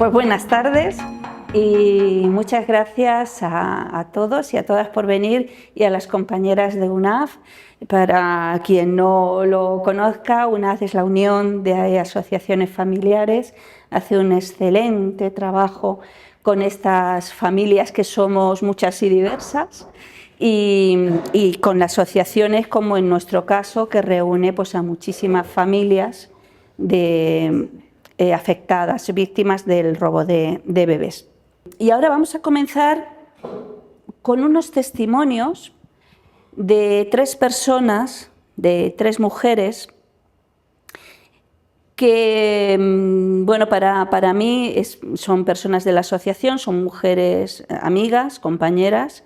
Pues buenas tardes y muchas gracias a todos y a todas por venir y a las compañeras de UNAF. Para quien no lo conozca, UNAF es la Unión de Asociaciones Familiares, hace un excelente trabajo con estas familias que somos muchas y diversas y con las asociaciones como en nuestro caso que reúne pues, a muchísimas familias afectadas, víctimas del robo de bebés. Y ahora vamos a comenzar con unos testimonios de 3 personas, de 3 mujeres, que, bueno, para mí son personas de la asociación, son mujeres amigas, compañeras,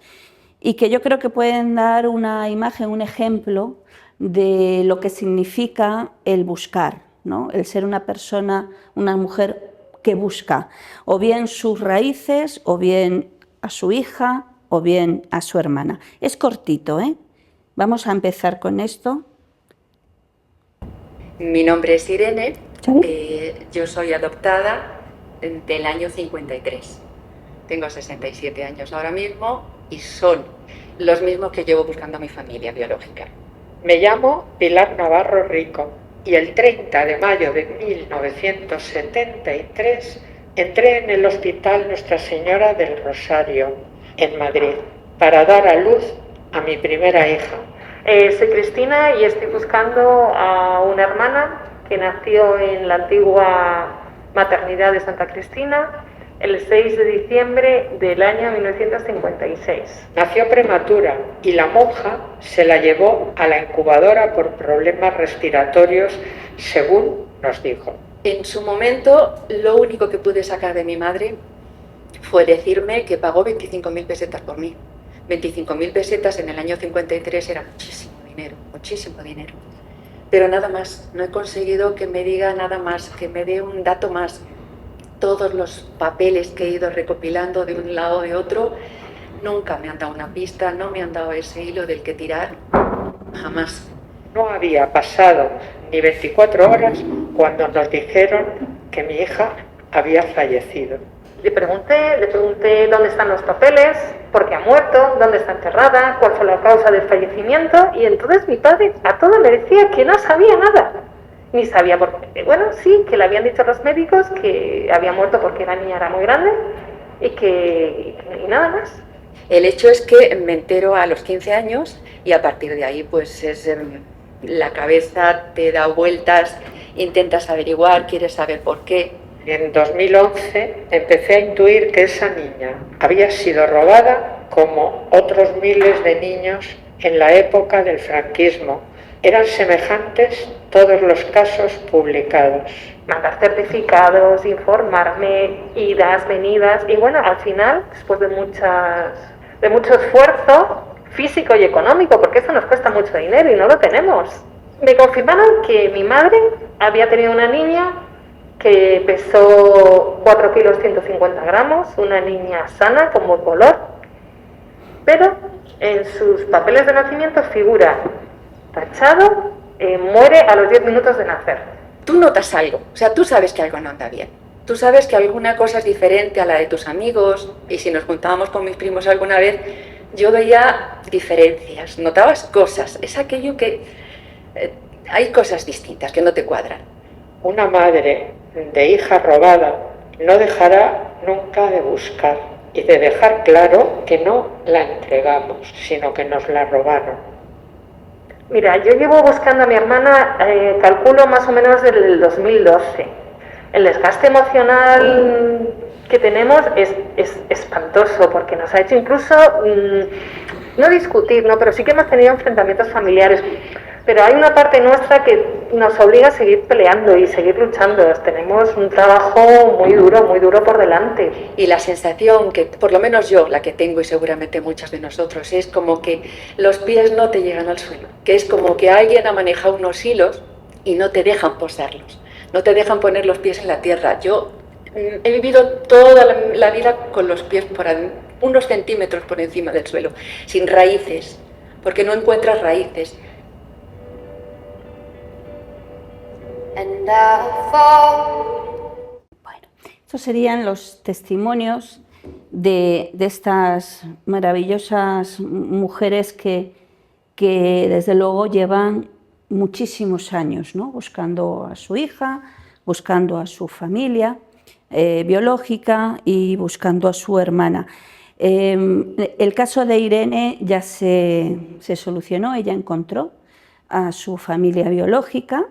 y que yo creo que pueden dar una imagen, un ejemplo de lo que significa el buscar, ¿no? El ser una persona, una mujer que busca o bien sus raíces, o bien a su hija, o bien a su hermana. Es cortito, ¿eh? Vamos a empezar con esto. Mi nombre es Irene, yo soy adoptada del año 53. Tengo 67 años ahora mismo y son los mismos que llevo buscando a mi familia biológica. Me llamo Pilar Navarro Rico y el 30 de mayo de 1973 entré en el Hospital Nuestra Señora del Rosario, en Madrid, para dar a luz a mi primera hija. Soy Cristina y estoy buscando a una hermana que nació en la antigua maternidad de Santa Cristina el 6 de diciembre del año 1956. Nació prematura y la monja se la llevó a la incubadora por problemas respiratorios, según nos dijo. En su momento, lo único que pude sacar de mi madre fue decirme que pagó 25.000 pesetas por mí. 25.000 pesetas en el año 53 era muchísimo dinero. Pero nada más, no he conseguido que me diga nada más, que me dé un dato más. Todos los papeles que he ido recopilando de un lado o de otro, nunca me han dado una pista, no me han dado ese hilo del que tirar, jamás. No había pasado ni 24 horas cuando nos dijeron que mi hija había fallecido. Le pregunté dónde están los papeles, por qué ha muerto, dónde está enterrada, cuál fue la causa del fallecimiento, y entonces mi padre a todo me decía que no sabía nada. Ni sabía por qué. Bueno, sí, que le habían dicho los médicos que había muerto porque la niña era muy grande y nada más. El hecho es que me entero a los 15 años y a partir de ahí pues la cabeza te da vueltas, intentas averiguar, quieres saber por qué. En 2011 empecé a intuir que esa niña había sido robada como otros miles de niños en la época del franquismo. Eran semejantes todos los casos publicados. Mandar certificados, informarme, idas, venidas, y bueno, al final, después de mucho esfuerzo físico y económico, porque eso nos cuesta mucho dinero y no lo tenemos, me confirmaron que mi madre había tenido una niña que pesó 4 kilos 150 gramos, una niña sana, con buen color, pero en sus papeles de nacimiento figura tachado, muere a los 10 minutos de nacer. Tú notas algo, o sea, tú sabes que algo no anda bien. Tú sabes que alguna cosa es diferente a la de tus amigos, y si nos juntábamos con mis primos alguna vez, yo veía diferencias, notabas cosas. Es aquello que hay cosas distintas que no te cuadran. Una madre de hija robada no dejará nunca de buscar y de dejar claro que no la entregamos, sino que nos la robaron. Mira, yo llevo buscando a mi hermana, calculo más o menos desde el 2012. El desgaste emocional que tenemos es espantoso, porque nos ha hecho incluso, no discutir, ¿no? Pero sí que hemos tenido enfrentamientos familiares. Pero hay una parte nuestra que nos obliga a seguir peleando y seguir luchando. Tenemos un trabajo muy duro por delante. Y la sensación que, por lo menos yo, la que tengo y seguramente muchos de nosotros, es como que los pies no te llegan al suelo. Que es como que alguien ha manejado unos hilos y no te dejan posarlos. No te dejan poner los pies en la tierra. Yo he vivido toda la vida con los pies por unos centímetros por encima del suelo, sin raíces, porque no encuentras raíces. Bueno, Estos serían los testimonios de estas maravillosas mujeres que desde luego llevan muchísimos años, ¿no? Buscando a su hija, buscando a su familia biológica y buscando a su hermana. El caso de Irene ya se solucionó, ella encontró a su familia biológica.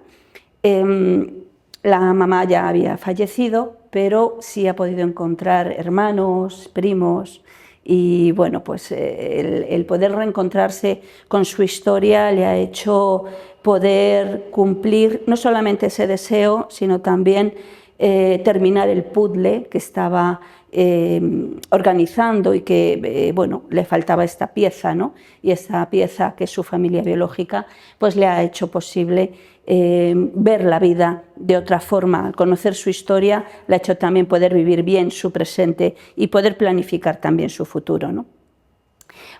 La mamá ya había fallecido, pero sí ha podido encontrar hermanos, primos, y bueno, pues el poder reencontrarse con su historia le ha hecho poder cumplir no solamente ese deseo, sino también terminar el puzzle que estaba organizando y que bueno, le faltaba esta pieza, ¿no? Y esta pieza, que es su familia biológica, pues le ha hecho posible ver la vida de otra forma. Al conocer su historia le ha hecho también poder vivir bien su presente y poder planificar también su futuro, ¿no?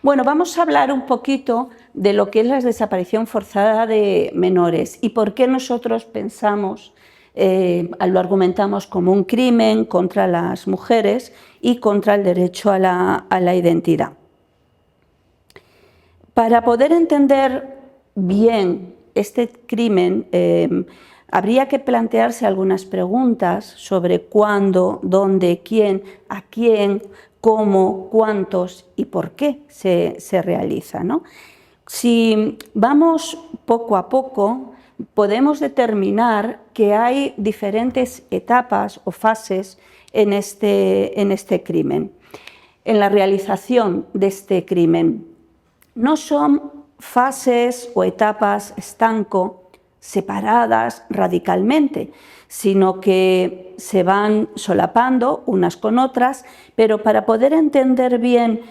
Bueno, vamos a hablar un poquito de lo que es la desaparición forzada de menores y por qué nosotros pensamos, lo argumentamos como un crimen contra las mujeres y contra el derecho a la identidad. Para poder entender bien este crimen, habría que plantearse algunas preguntas sobre cuándo, dónde, quién, a quién, cómo, cuántos y por qué se realiza, ¿no? Si vamos poco a poco, podemos determinar que hay diferentes etapas o fases en este crimen, en la realización de este crimen. No son fases o etapas estanco separadas radicalmente, sino que se van solapando unas con otras, pero para poder entender bien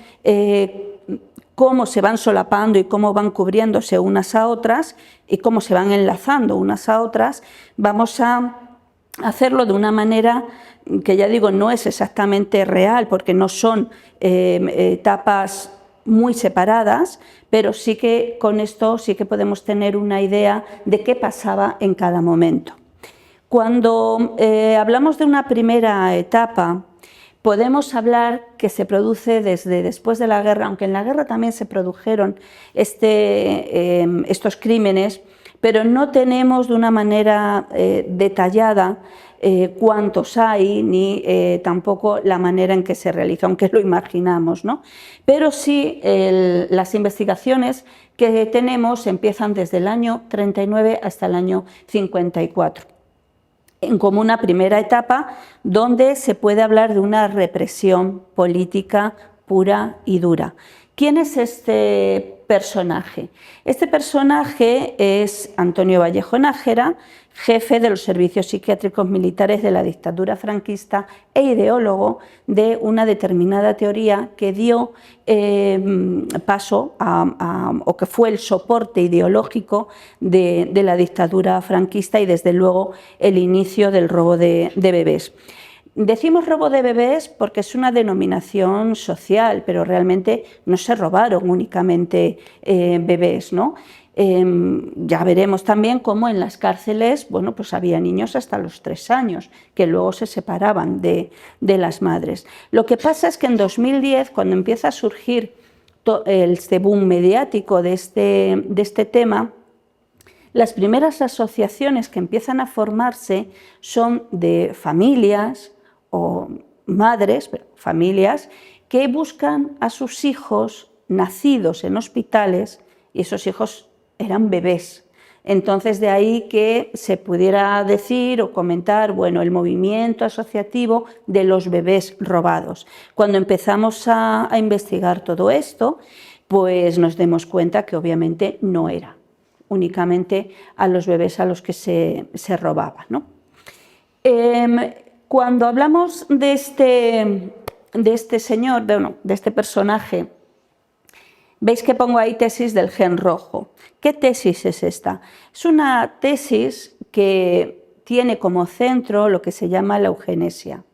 cómo se van solapando y cómo van cubriéndose unas a otras y cómo se van enlazando unas a otras, vamos a hacerlo de una manera que, ya digo, no es exactamente real, porque no son etapas muy separadas, pero sí que con esto sí que podemos tener una idea de qué pasaba en cada momento. Cuando hablamos de una primera etapa, podemos hablar que se produce desde después de la guerra, aunque en la guerra también se produjeron estos crímenes, pero no tenemos de una manera detallada cuántos hay, ni tampoco la manera en que se realiza, aunque lo imaginamos, ¿no? Pero sí las investigaciones que tenemos empiezan desde el año 39 hasta el año 54. Como una primera etapa donde se puede hablar de una represión política pura y dura. ¿Quién es este personaje? Este personaje es Antonio Vallejo Nájera, jefe de los servicios psiquiátricos militares de la dictadura franquista e ideólogo de una determinada teoría que dio paso o que fue el soporte ideológico de la dictadura franquista y desde luego el inicio del robo de bebés. Decimos robo de bebés porque es una denominación social, pero realmente no se robaron únicamente bebés, ¿no? Ya veremos también cómo en las cárceles, bueno, pues había niños hasta los 3 años que luego se separaban de las madres. Lo que pasa es que en 2010, cuando empieza a surgir este boom mediático de este tema, las primeras asociaciones que empiezan a formarse son de familias o madres, pero familias, que buscan a sus hijos nacidos en hospitales, y esos hijos eran bebés. Entonces, de ahí que se pudiera decir o comentar, bueno, el movimiento asociativo de los bebés robados. Cuando empezamos a investigar todo esto, pues nos demos cuenta que obviamente no era únicamente a los bebés a los que se robaba, ¿no? Cuando hablamos de este señor, de este personaje, veis que pongo ahí tesis del gen rojo. ¿Qué tesis es esta? Es una tesis que tiene como centro lo que se llama la eugenesia.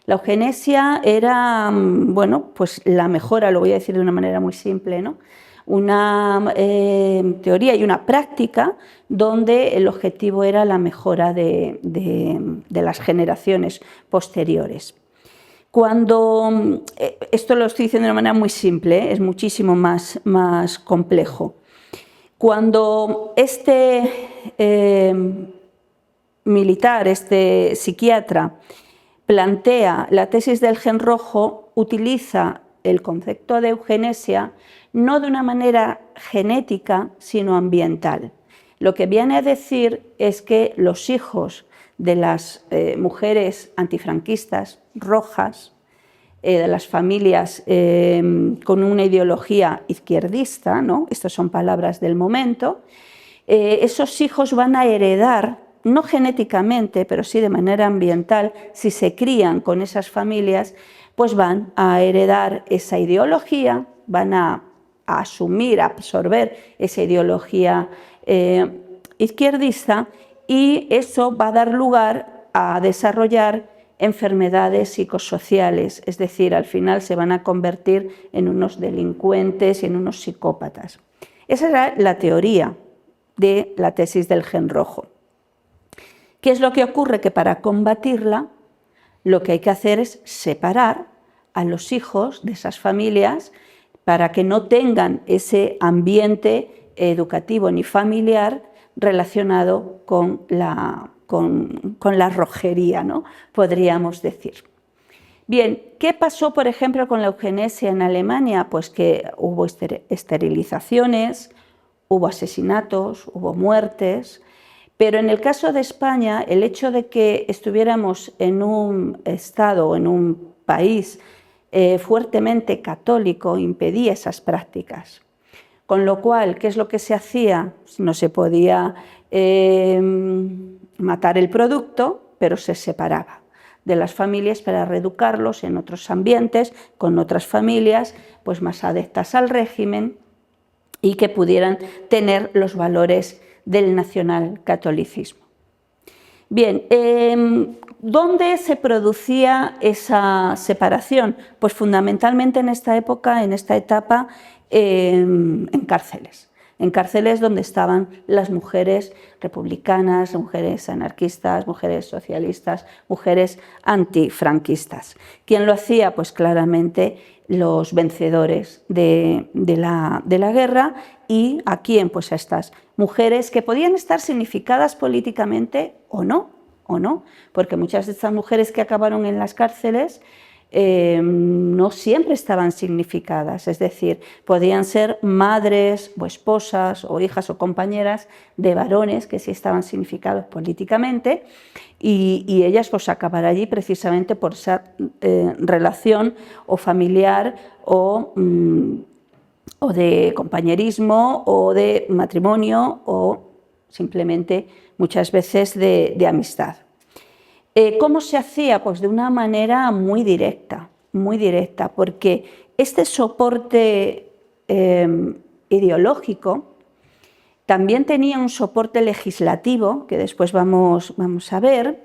La eugenesia era, bueno, pues la mejora, lo voy a decir de una manera muy simple, ¿no? una teoría y una práctica donde el objetivo era la mejora de las generaciones posteriores. Cuando, esto lo estoy diciendo de una manera muy simple, es muchísimo más complejo. Cuando este militar, este psiquiatra, plantea la tesis del gen rojo, utiliza el concepto de eugenesia no de una manera genética, sino ambiental. Lo que viene a decir es que los hijos de las mujeres antifranquistas rojas, de las familias con una ideología izquierdista, ¿no? Estas son palabras del momento, esos hijos van a heredar, no genéticamente, pero sí de manera ambiental, si se crían con esas familias, pues van a heredar esa ideología, van a asumir, a absorber esa ideología izquierdista, y eso va a dar lugar a desarrollar enfermedades psicosociales, es decir, al final se van a convertir en unos delincuentes y en unos psicópatas. Esa era la teoría de la tesis del gen rojo. ¿Qué es lo que ocurre? Que para combatirla lo que hay que hacer es separar a los hijos de esas familias para que no tengan ese ambiente educativo ni familiar relacionado con la rojería, ¿no? Podríamos decir. Bien, ¿qué pasó, por ejemplo, con la eugenesia en Alemania? Pues que hubo esterilizaciones, hubo asesinatos, hubo muertes, pero en el caso de España, el hecho de que estuviéramos en un estado, en un país fuertemente católico, impedía esas prácticas. Con lo cual, ¿qué es lo que se hacía? No se podía matar el producto, pero se separaba de las familias para reeducarlos en otros ambientes, con otras familias pues más adeptas al régimen y que pudieran tener los valores del nacionalcatolicismo. Bien, ¿dónde se producía esa separación? Pues fundamentalmente en esta época, en esta etapa, en cárceles donde estaban las mujeres republicanas, mujeres anarquistas, mujeres socialistas, mujeres antifranquistas. ¿Quién lo hacía? Pues claramente los vencedores de la guerra. ¿Y a quién? Pues a estas mujeres que podían estar significadas políticamente o no, porque muchas de estas mujeres que acabaron en las cárceles no siempre estaban significadas, es decir, podían ser madres o esposas o hijas o compañeras de varones que sí estaban significados políticamente, y ellas pues acabar allí precisamente por esa relación o familiar o de compañerismo o de matrimonio o simplemente muchas veces de amistad. ¿Cómo se hacía? Pues de una manera muy directa, porque este soporte ideológico también tenía un soporte legislativo, que después vamos a ver,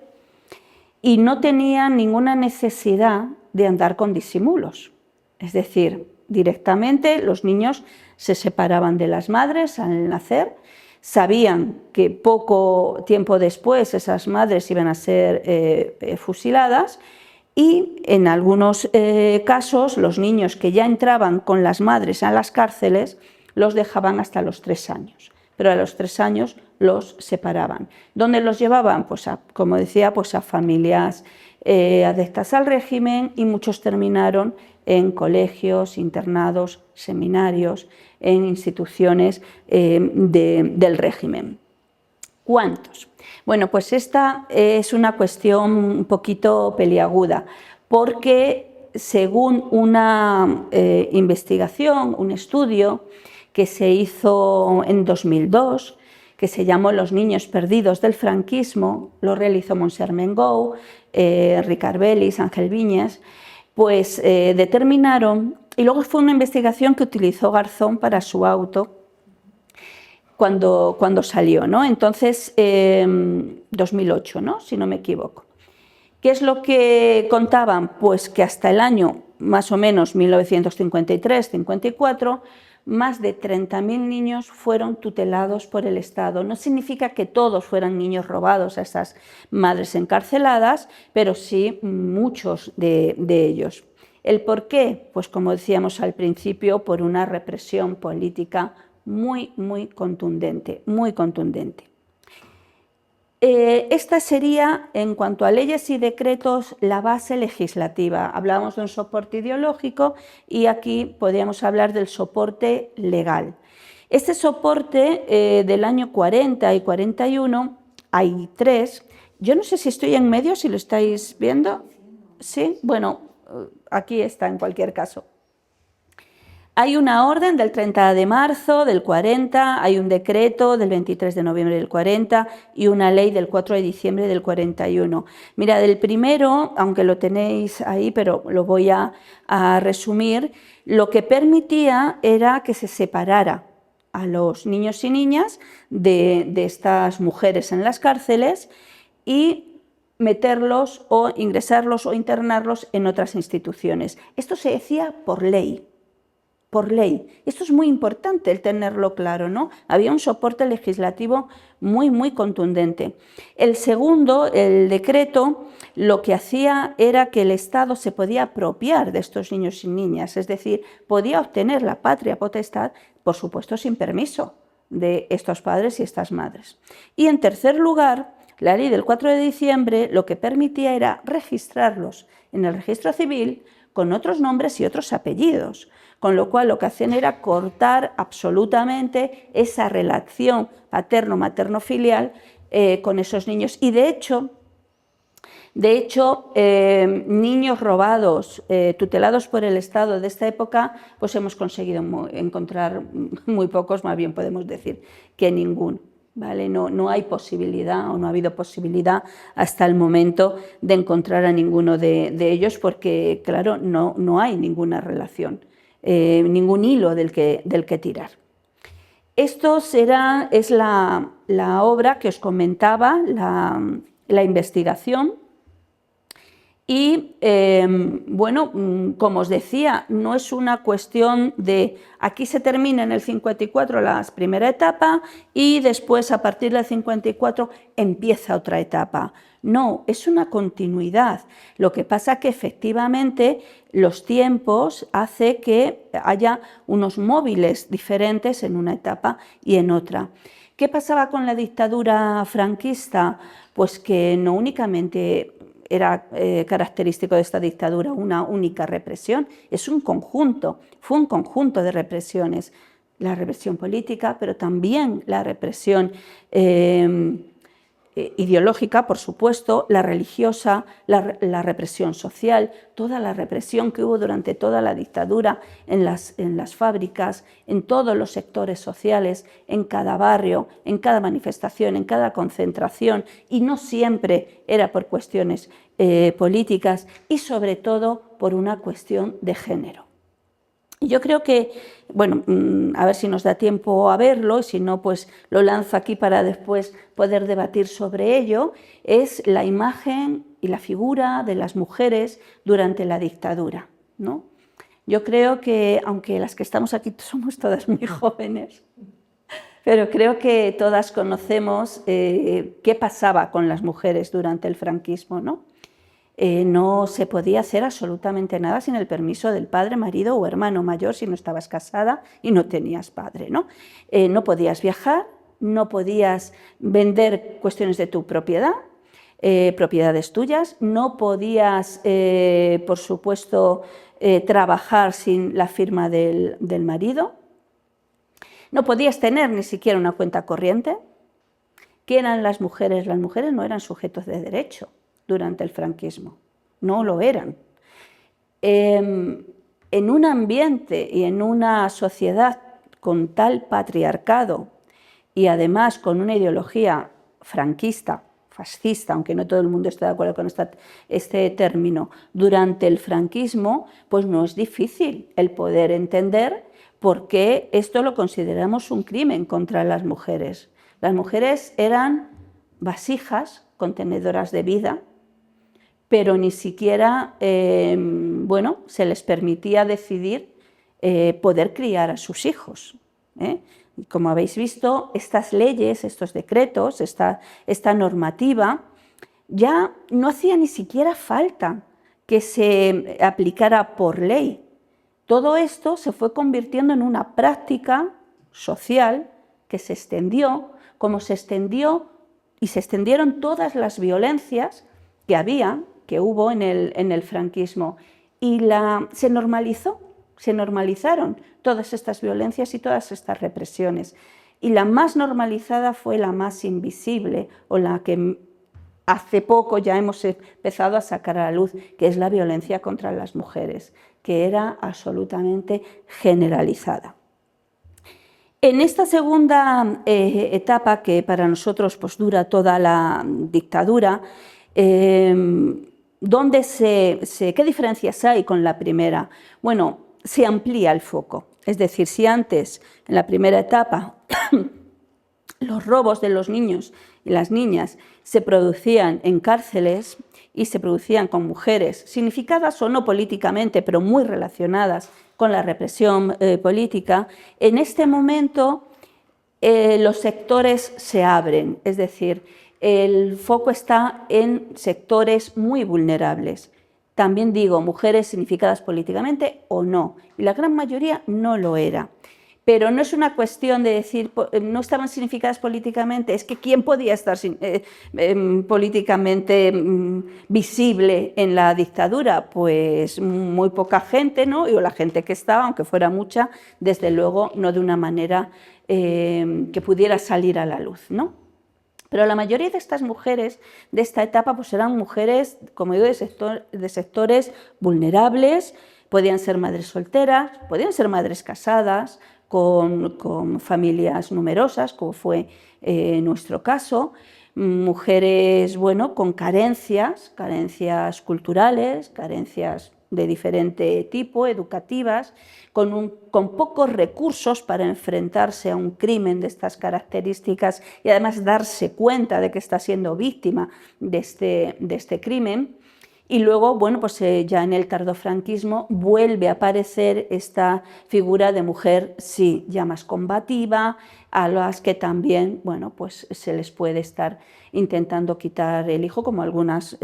y no tenía ninguna necesidad de andar con disimulos. Es decir, directamente los niños se separaban de las madres al nacer, sabían que poco tiempo después esas madres iban a ser fusiladas, y en algunos casos los niños que ya entraban con las madres a las cárceles los dejaban hasta los 3 años, pero a los 3 años los separaban. ¿Dónde los llevaban? Pues como decía, pues a familias adeptas al régimen, y muchos terminaron en colegios, internados, seminarios, en instituciones del régimen. ¿Cuántos? Bueno, pues esta es una cuestión un poquito peliaguda, porque según una investigación, un estudio que se hizo en 2002, que se llamó Los niños perdidos del franquismo, lo realizó Montserrat Mengo, Ricard Bellis, Ángel Viñas, pues determinaron, y luego fue una investigación que utilizó Garzón para su auto cuando salió, ¿no? Entonces, 2008, ¿no? Si no me equivoco. ¿Qué es lo que contaban? Pues que hasta el año más o menos 1953-54, más de 30.000 niños fueron tutelados por el Estado. No significa que todos fueran niños robados a esas madres encarceladas, pero sí muchos de ellos. ¿El por qué? Pues como decíamos al principio, por una represión política muy contundente, muy contundente. Esta sería, en cuanto a leyes y decretos, la base legislativa. Hablábamos de un soporte ideológico y aquí podríamos hablar del soporte legal. Este soporte del año 40 y 41, hay 3. Yo no sé si estoy en medio, si lo estáis viendo. ¿Sí? Bueno, aquí está en cualquier caso. Hay una orden del 30 de marzo del 40, hay un decreto del 23 de noviembre del 40 y una ley del 4 de diciembre del 41. Mira, del primero, aunque lo tenéis ahí, pero lo voy a resumir, lo que permitía era que se separara a los niños y niñas de estas mujeres en las cárceles y meterlos o ingresarlos o internarlos en otras instituciones. Esto se decía por ley. Por ley. Esto es muy importante el tenerlo claro, ¿no? Había un soporte legislativo muy contundente. El segundo, el decreto, lo que hacía era que el Estado se podía apropiar de estos niños y niñas, es decir, podía obtener la patria potestad, por supuesto sin permiso de estos padres y estas madres. Y en tercer lugar, la ley del 4 de diciembre lo que permitía era registrarlos en el registro civil con otros nombres y otros apellidos, con lo cual lo que hacían era cortar absolutamente esa relación paterno-materno-filial con esos niños. Y de hecho, niños robados, tutelados por el Estado de esta época, pues hemos conseguido encontrar muy pocos, más bien podemos decir que ninguno. ¿Vale? No hay posibilidad o no ha habido posibilidad hasta el momento de encontrar a ninguno de ellos porque, claro, no hay ninguna relación, ningún hilo del que tirar. Esto es la obra que os comentaba, la investigación. Y bueno, como os decía, no es una cuestión de aquí se termina en el 54 la primera etapa y después a partir del 54 empieza otra etapa. No, es una continuidad. Lo que pasa que efectivamente los tiempos hace que haya unos móviles diferentes en una etapa y en otra. ¿Qué pasaba con la dictadura franquista? Pues que no únicamente era característico de esta dictadura una única represión, es un conjunto, fue un conjunto de represiones, la represión política, pero también la represión ideológica, por supuesto, la religiosa, la represión social, toda la represión que hubo durante toda la dictadura en las fábricas, en todos los sectores sociales, en cada barrio, en cada manifestación, en cada concentración, y no siempre era por cuestiones políticas y sobre todo por una cuestión de género. Yo creo que, bueno, a ver si nos da tiempo a verlo, y si no, pues lo lanzo aquí para después poder debatir sobre ello, es la imagen y la figura de las mujeres durante la dictadura, ¿no? Yo creo que, aunque las que estamos aquí somos todas muy jóvenes, pero creo que todas conocemos qué pasaba con las mujeres durante el franquismo, ¿no? No se podía hacer absolutamente nada sin el permiso del padre, marido o hermano mayor si no estabas casada y no tenías padre, ¿no? No podías viajar, no podías vender cuestiones de tu propiedad, propiedades tuyas, no podías, por supuesto, trabajar sin la firma del marido, no podías tener ni siquiera una cuenta corriente. ¿Qué eran las mujeres? Las mujeres no eran sujetos de derecho durante el franquismo, no lo eran. En un ambiente y en una sociedad con tal patriarcado y además con una ideología franquista, fascista, aunque no todo el mundo esté de acuerdo con este término, durante el franquismo, pues no es difícil el poder entender por qué esto lo consideramos un crimen contra las mujeres. Las mujeres eran vasijas contenedoras de vida, pero ni siquiera bueno, se les permitía decidir poder criar a sus hijos. Como habéis visto, estas leyes, estos decretos, esta normativa, ya no hacía ni siquiera falta que se aplicara por ley. Todo esto se fue convirtiendo en una práctica social que se extendió, como se extendió y se extendieron todas las violencias que hubo en el franquismo, y se normalizaron todas estas violencias y todas estas represiones. Y la más normalizada fue la más invisible, o la que hace poco ya hemos empezado a sacar a la luz, que es la violencia contra las mujeres, que era absolutamente generalizada. En esta segunda etapa, que para nosotros pues, dura toda la dictadura, ¿qué diferencias hay con la primera? Bueno, se amplía el foco. Es decir, si antes, en la primera etapa, los robos de los niños y las niñas se producían en cárceles y se producían con mujeres, significadas o no políticamente, pero muy relacionadas con la represión política, en este momento los sectores se abren, es decir, el foco está en sectores muy vulnerables. También digo, mujeres significadas políticamente o no, y la gran mayoría no lo era. Pero no es una cuestión de decir, no estaban significadas políticamente, es que ¿quién podía estar políticamente visible en la dictadura? Pues muy poca gente, ¿no? Y la gente que estaba, aunque fuera mucha, desde luego no de una manera que pudiera salir a la luz, ¿no? Pero la mayoría de estas mujeres de esta etapa pues eran mujeres, como digo, de sectores vulnerables, podían ser madres solteras, podían ser madres casadas, con familias numerosas, como fue nuestro caso, mujeres, bueno, con carencias culturales, carencias de diferente tipo, educativas, con pocos recursos para enfrentarse a un crimen de estas características y además darse cuenta de que está siendo víctima de este crimen. Y luego, bueno, pues ya en el tardofranquismo vuelve a aparecer esta figura de mujer, sí, ya más combativa, a las que también, bueno, pues se les puede estar intentando quitar el hijo, como algunas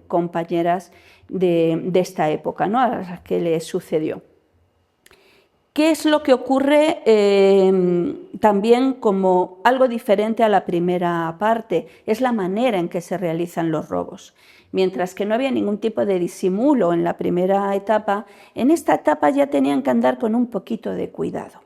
compañeras de esta época, ¿no? A las que les sucedió. ¿Qué es lo que ocurre también como algo diferente a la primera parte? Es la manera en que se realizan los robos. Mientras que no había ningún tipo de disimulo en la primera etapa, en esta etapa ya tenían que andar con un poquito de cuidado.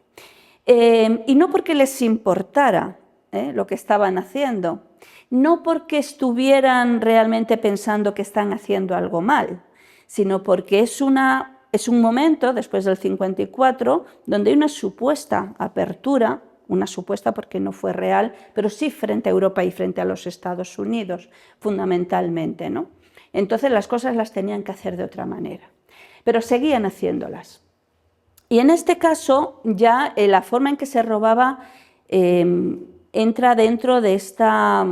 Y no porque les importara lo que estaban haciendo, no porque estuvieran realmente pensando que están haciendo algo mal, sino porque es un momento, después del 54, donde hay una supuesta apertura, una supuesta porque no fue real, pero sí frente a Europa y frente a los Estados Unidos, fundamentalmente, ¿no? Entonces las cosas las tenían que hacer de otra manera, pero seguían haciéndolas. Y en este caso ya la forma en que se robaba entra dentro de esta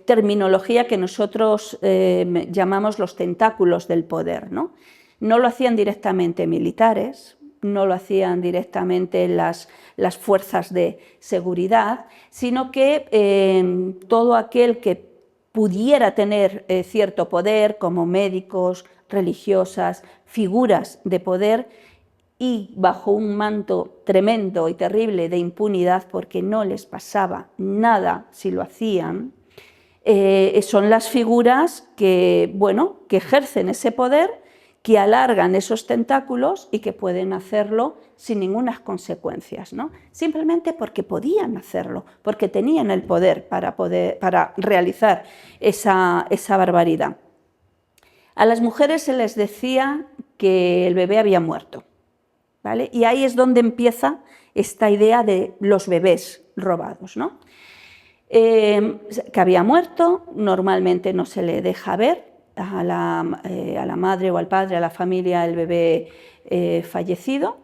terminología que nosotros llamamos los tentáculos del poder, ¿no? No lo hacían directamente militares, no lo hacían directamente las fuerzas de seguridad, sino que todo aquel que pudiera tener cierto poder, como médicos, religiosas, figuras de poder, y bajo un manto tremendo y terrible de impunidad, porque no les pasaba nada si lo hacían, son las figuras que, bueno, que ejercen ese poder, que alargan esos tentáculos y que pueden hacerlo sin ninguna consecuencias, ¿no? Simplemente porque podían hacerlo, porque tenían el poder para realizar esa barbaridad. A las mujeres se les decía que el bebé había muerto, ¿vale? Y ahí es donde empieza esta idea de los bebés robados, ¿no? Que había muerto, normalmente no se le deja ver a la madre o al padre, a la familia, el bebé fallecido.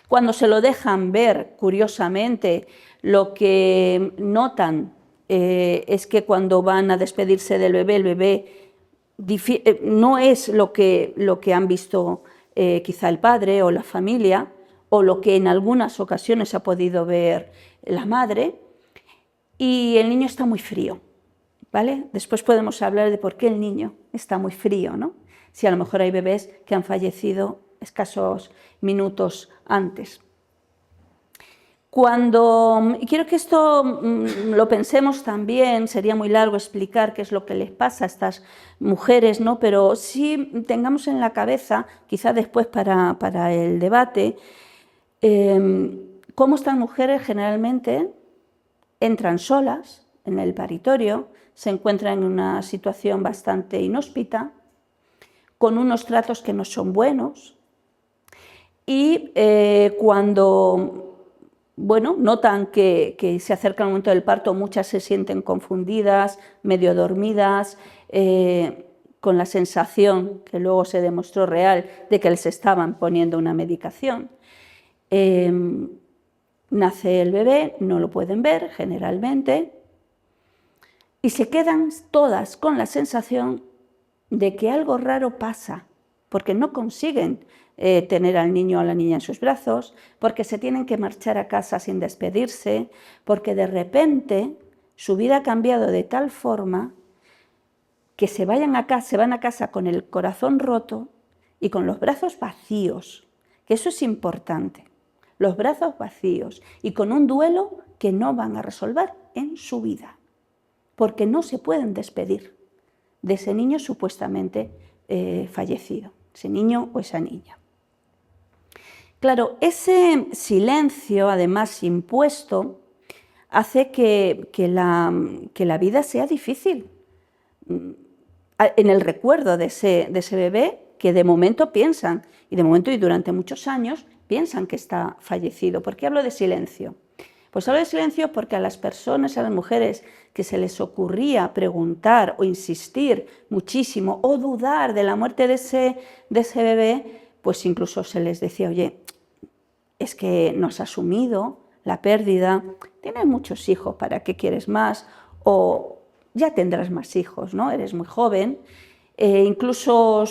Cuando se lo dejan ver, curiosamente, lo que notan es que cuando van a despedirse del bebé, el bebé no es lo que han visto quizá el padre o la familia, o lo que en algunas ocasiones ha podido ver la madre, y el niño está muy frío, ¿vale? Después podemos hablar de por qué el niño está muy frío, ¿no? Si a lo mejor hay bebés que han fallecido escasos minutos antes. Y quiero que esto lo pensemos también, sería muy largo explicar qué es lo que les pasa a estas mujeres, ¿no? Pero sí tengamos en la cabeza, quizá después para el debate, cómo estas mujeres generalmente entran solas en el paritorio, se encuentran en una situación bastante inhóspita, con unos tratos que no son buenos, y cuando notan que se acerca el momento del parto, muchas se sienten confundidas, medio dormidas, con la sensación, que luego se demostró real, de que les estaban poniendo una medicación. Nace el bebé, no lo pueden ver generalmente, y se quedan todas con la sensación de que algo raro pasa, porque no consiguen tener al niño o a la niña en sus brazos, porque se tienen que marchar a casa sin despedirse, porque de repente su vida ha cambiado de tal forma que se van a casa con el corazón roto y con los brazos vacíos, que eso es importante, los brazos vacíos y con un duelo que no van a resolver en su vida, porque no se pueden despedir de ese niño supuestamente fallecido, ese niño o esa niña. Claro, ese silencio, además impuesto, hace que la vida sea difícil en el recuerdo de ese bebé, que de momento piensan, y durante muchos años, piensan que está fallecido. ¿Por qué hablo de silencio? Pues hablo de silencio porque a las personas, a las mujeres que se les ocurría preguntar o insistir muchísimo o dudar de la muerte de ese bebé, pues incluso se les decía, oye, es que no has asumido la pérdida, tienes muchos hijos, ¿para qué quieres más? O ya tendrás más hijos, ¿no? Eres muy joven. Incluso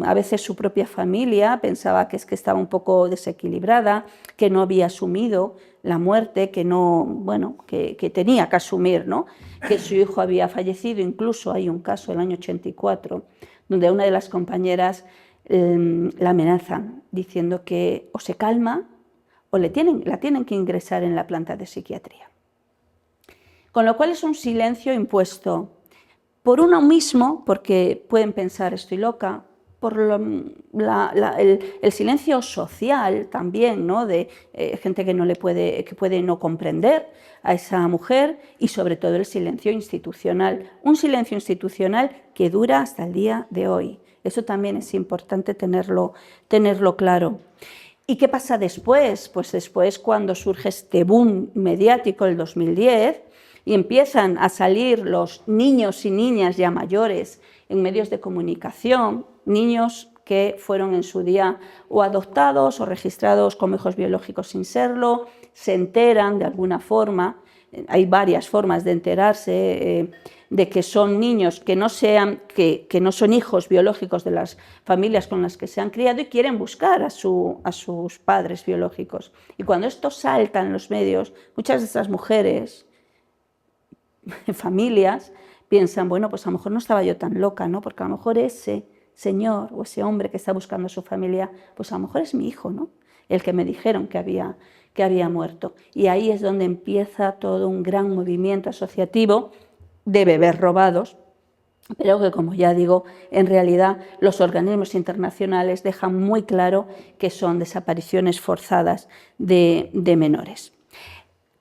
a veces su propia familia pensaba que estaba un poco desequilibrada, que no había asumido la muerte, que tenía que asumir, ¿no? Que su hijo había fallecido. Incluso hay un caso del año 84 donde a una de las compañeras la amenazan diciendo que o se calma o la tienen que ingresar en la planta de psiquiatría. Con lo cual es un silencio impuesto por uno mismo, porque pueden pensar estoy loca, por el silencio social también, ¿no? De gente que puede no comprender a esa mujer, y sobre todo el silencio institucional, un silencio institucional que dura hasta el día de hoy. Eso también es importante tenerlo claro. ¿Y qué pasa después? Pues después, cuando surge este boom mediático, el 2010, y empiezan a salir los niños y niñas ya mayores en medios de comunicación, niños que fueron en su día o adoptados o registrados como hijos biológicos sin serlo, se enteran de alguna forma, hay varias formas de enterarse de que son niños que no son hijos biológicos de las familias con las que se han criado y quieren buscar a sus padres biológicos. Y cuando esto salta en los medios, muchas de estas mujeres, familias, piensan, bueno, pues a lo mejor no estaba yo tan loca, ¿no? Porque a lo mejor ese señor o ese hombre que está buscando a su familia, pues a lo mejor es mi hijo, ¿no? El que me dijeron que había muerto. Y ahí es donde empieza todo un gran movimiento asociativo de bebés robados, pero que, como ya digo, en realidad los organismos internacionales dejan muy claro que son desapariciones forzadas de menores.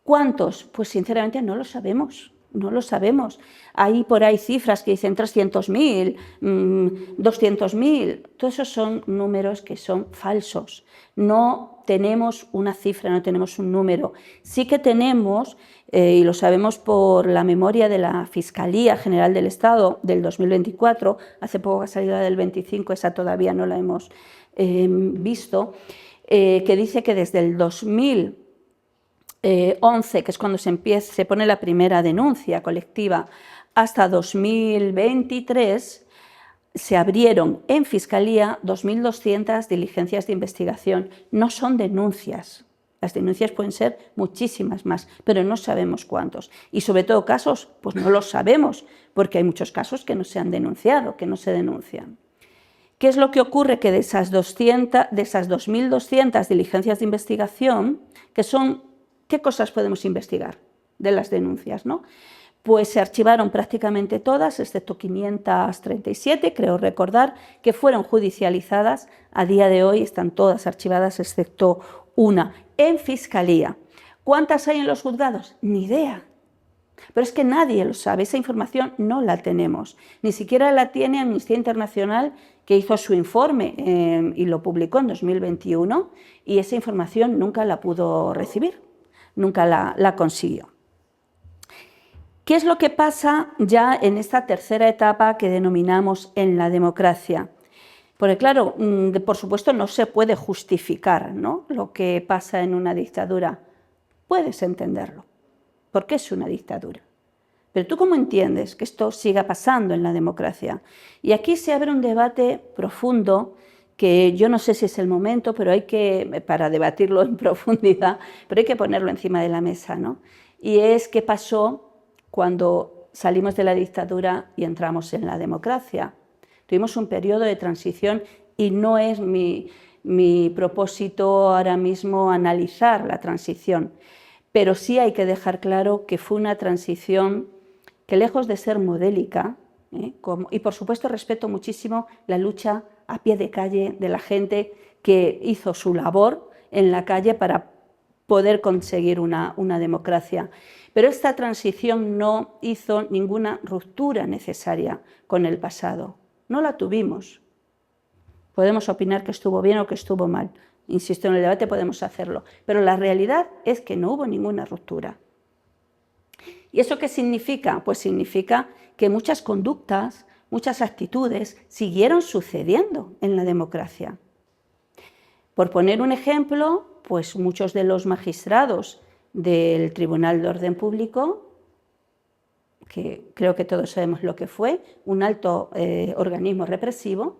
¿Cuántos? Pues sinceramente no lo sabemos. No lo sabemos. Hay por ahí cifras que dicen 300.000, 200.000. Todos esos son números que son falsos. No tenemos una cifra, no tenemos un número. Sí que tenemos, y lo sabemos por la memoria de la Fiscalía General del Estado del 2024, hace poco ha salido la del 25, esa todavía no la hemos visto, que dice que desde el 2011, que es cuando se pone la primera denuncia colectiva, hasta 2023, se abrieron en Fiscalía 2.200 diligencias de investigación. No son denuncias. Las denuncias pueden ser muchísimas más, pero no sabemos cuántos. Y sobre todo casos, pues no los sabemos, porque hay muchos casos que no se han denunciado, que no se denuncian. ¿Qué es lo que ocurre? Que de esas 2.200 diligencias de investigación, ¿qué cosas podemos investigar de las denuncias, ¿no? Pues se archivaron prácticamente todas, excepto 537, creo recordar, que fueron judicializadas. A día de hoy están todas archivadas, excepto una, en Fiscalía. ¿Cuántas hay en los juzgados? Ni idea. Pero es que nadie lo sabe, esa información no la tenemos. Ni siquiera la tiene Amnistía Internacional, que hizo su informe y lo publicó en 2021, y esa información nunca la pudo recibir, nunca la consiguió. ¿Qué es lo que pasa ya en esta tercera etapa que denominamos en la democracia? Porque claro, por supuesto no se puede justificar, ¿no?, lo que pasa en una dictadura. Puedes entenderlo, porque es una dictadura. Pero ¿tú cómo entiendes que esto siga pasando en la democracia? Y aquí se abre un debate profundo que yo no sé si es el momento, pero para debatirlo en profundidad, pero hay que ponerlo encima de la mesa, ¿no? Y es qué pasó cuando salimos de la dictadura y entramos en la democracia. Tuvimos un periodo de transición y no es mi propósito ahora mismo analizar la transición, pero sí hay que dejar claro que fue una transición que, lejos de ser modélica, y por supuesto respeto muchísimo la lucha a pie de calle de la gente que hizo su labor en la calle para poder conseguir una democracia. Pero esta transición no hizo ninguna ruptura necesaria con el pasado. No la tuvimos. Podemos opinar que estuvo bien o que estuvo mal. Insisto, en el debate podemos hacerlo. Pero la realidad es que no hubo ninguna ruptura. ¿Y eso qué significa? Pues significa que muchas conductas, muchas actitudes siguieron sucediendo en la democracia. Por poner un ejemplo, pues muchos de los magistrados del Tribunal de Orden Público, que creo que todos sabemos lo que fue, un alto organismo represivo,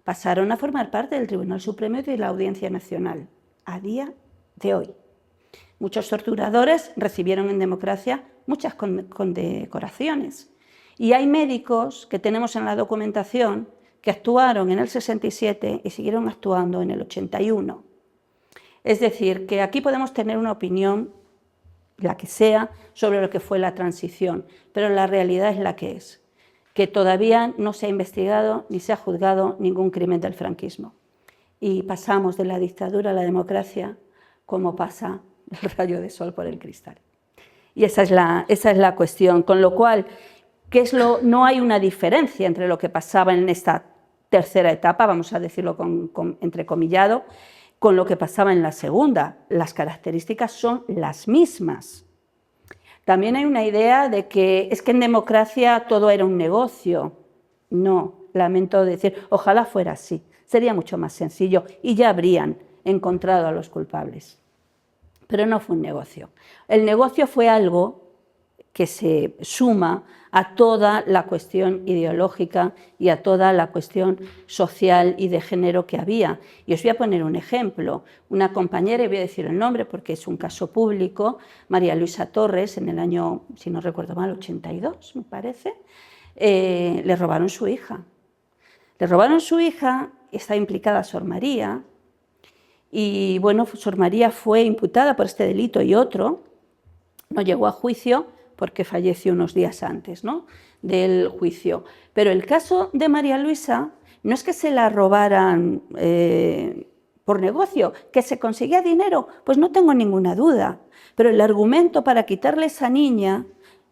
pasaron a formar parte del Tribunal Supremo y de la Audiencia Nacional, a día de hoy. Muchos torturadores recibieron en democracia muchas condecoraciones. Y hay médicos que tenemos en la documentación que actuaron en el 67 y siguieron actuando en el 81. Es decir, que aquí podemos tener una opinión, la que sea, sobre lo que fue la transición, pero la realidad es la que es, que todavía no se ha investigado ni se ha juzgado ningún crimen del franquismo. Y pasamos de la dictadura a la democracia como pasa el rayo de sol por el cristal. Y esa es la cuestión, con lo cual, no hay una diferencia entre lo que pasaba en esta tercera etapa, vamos a decirlo entrecomillado, con lo que pasaba en la segunda. Las características son las mismas. También hay una idea de que es que en democracia todo era un negocio. No, lamento decir, ojalá fuera así. Sería mucho más sencillo y ya habrían encontrado a los culpables. Pero no fue un negocio. El negocio fue algo que se suma a toda la cuestión ideológica y a toda la cuestión social y de género que había. Y os voy a poner un ejemplo. Una compañera, y voy a decir el nombre porque es un caso público, María Luisa Torres, en el año, si no recuerdo mal, 82, me parece, le robaron su hija. Le robaron su hija, está implicada Sor María, y bueno, Sor María fue imputada por este delito y otro, no llegó a juicio porque falleció unos días antes, ¿no?, del juicio. Pero el caso de María Luisa no es que se la robaran por negocio, que se conseguía dinero, pues no tengo ninguna duda. Pero el argumento para quitarle esa niña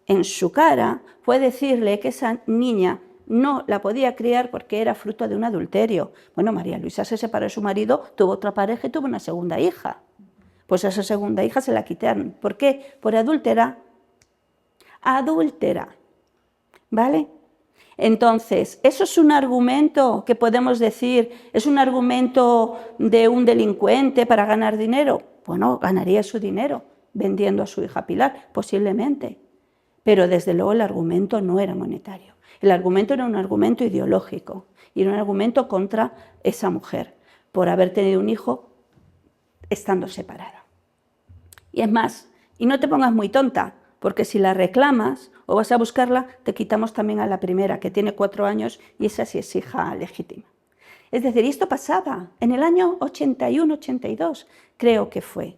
en su cara fue decirle que esa niña no la podía criar porque era fruto de un adulterio. Bueno, María Luisa se separó de su marido, tuvo otra pareja y tuvo una segunda hija. Pues a esa segunda hija se la quitaron. ¿Por qué? Por adúltera. Adúltera. ¿Vale? Entonces, ¿eso es un argumento que podemos decir, es un argumento de un delincuente para ganar dinero? Bueno, ganaría su dinero vendiendo a su hija Pilar, posiblemente. pero desde luego el argumento no era monetario. El argumento era un argumento ideológico y era un argumento contra esa mujer por haber tenido un hijo estando separada. Y es más, y no te pongas muy tonta, porque si la reclamas o vas a buscarla, te quitamos también a la primera, que tiene 4 años y esa sí es hija legítima. Es decir, y esto pasaba en el año 81-82, creo que fue.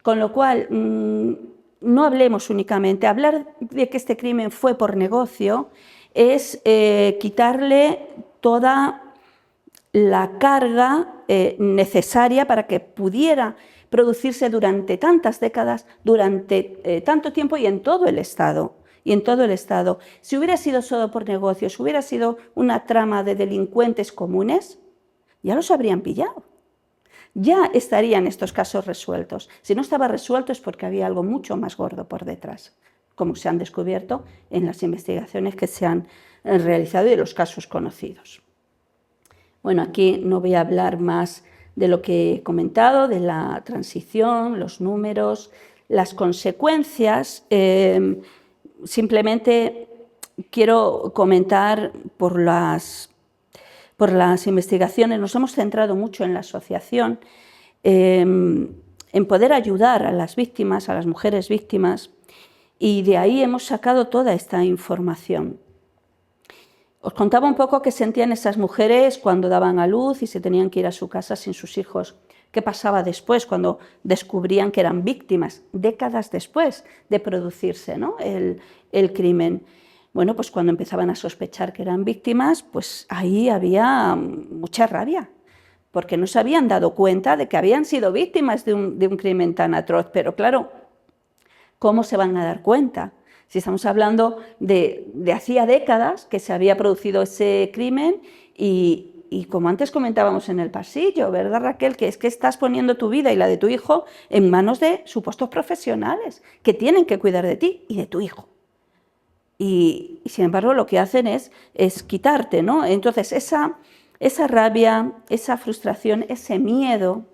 Con lo cual, no hablemos únicamente. Hablar de que este crimen fue por negocio es quitarle toda la carga necesaria para que pudiera producirse durante tantas décadas, durante tanto tiempo y en todo el Estado. Si hubiera sido solo por negocios, si hubiera sido una trama de delincuentes comunes, ya los habrían pillado. Ya estarían estos casos resueltos. Si no estaba resuelto es porque había algo mucho más gordo por detrás, como se han descubierto en las investigaciones que se han realizado y de los casos conocidos. Bueno, aquí no voy a hablar más de lo que he comentado, de la transición, los números, las consecuencias. Simplemente quiero comentar por las investigaciones. Nos hemos centrado mucho en la asociación, en poder ayudar a las víctimas, a las mujeres víctimas, y de ahí hemos sacado toda esta información. Os contaba un poco qué sentían esas mujeres cuando daban a luz y se tenían que ir a su casa sin sus hijos. ¿Qué pasaba después cuando descubrían que eran víctimas, décadas después de producirse, ¿no?, el crimen? Bueno, pues cuando empezaban a sospechar que eran víctimas, pues ahí había mucha rabia, porque no se habían dado cuenta de que habían sido víctimas de un crimen tan atroz. Pero claro, ¿cómo se van a dar cuenta? Si estamos hablando de hacía décadas que se había producido ese crimen y como antes comentábamos en el pasillo, ¿verdad, Raquel? Que es que estás poniendo tu vida y la de tu hijo en manos de supuestos profesionales que tienen que cuidar de ti y de tu hijo. Y sin embargo lo que hacen es quitarte, ¿no? Entonces esa rabia, esa frustración, ese miedo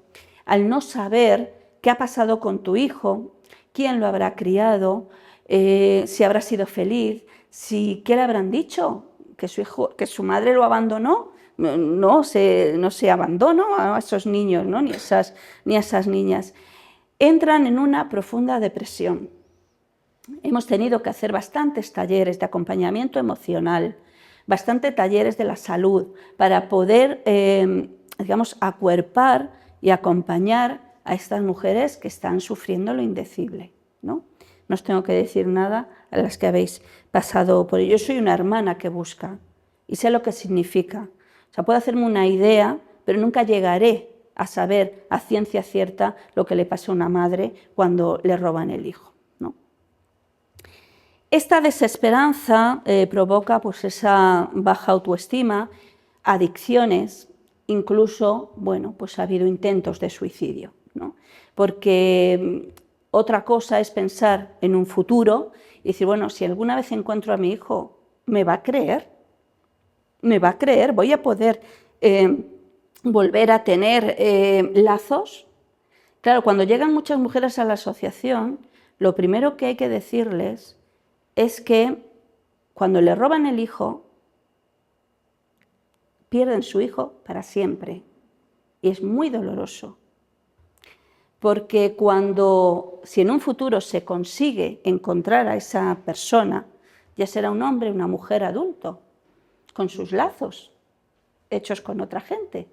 al no saber qué ha pasado con tu hijo, quién lo habrá criado, si habrá sido feliz, qué le habrán dicho, que su madre lo abandonó. No se abandonó a esos niños, ¿no?, ni a esas niñas. Entran en una profunda depresión. Hemos tenido que hacer bastantes talleres de acompañamiento emocional, bastantes talleres de la salud para poder, acuerpar y acompañar a estas mujeres que están sufriendo lo indecible, ¿no? No os tengo que decir nada a las que habéis pasado por ello. Yo soy una hermana que busca y sé lo que significa. O sea, puedo hacerme una idea, pero nunca llegaré a saber a ciencia cierta lo que le pasó a una madre cuando le roban el hijo, ¿no? Esta desesperanza provoca pues, esa baja autoestima, adicciones, incluso, bueno, pues ha habido intentos de suicidio, ¿no? Porque otra cosa es pensar en un futuro y decir, bueno, si alguna vez encuentro a mi hijo, ¿me va a creer? ¿Voy a poder volver a tener lazos? Claro, cuando llegan muchas mujeres a la asociación, lo primero que hay que decirles es que cuando le roban el hijo, pierden su hijo para siempre. Y es muy doloroso. Porque si en un futuro se consigue encontrar a esa persona, ya será un hombre o una mujer adulto, con sus lazos, hechos con otra gente,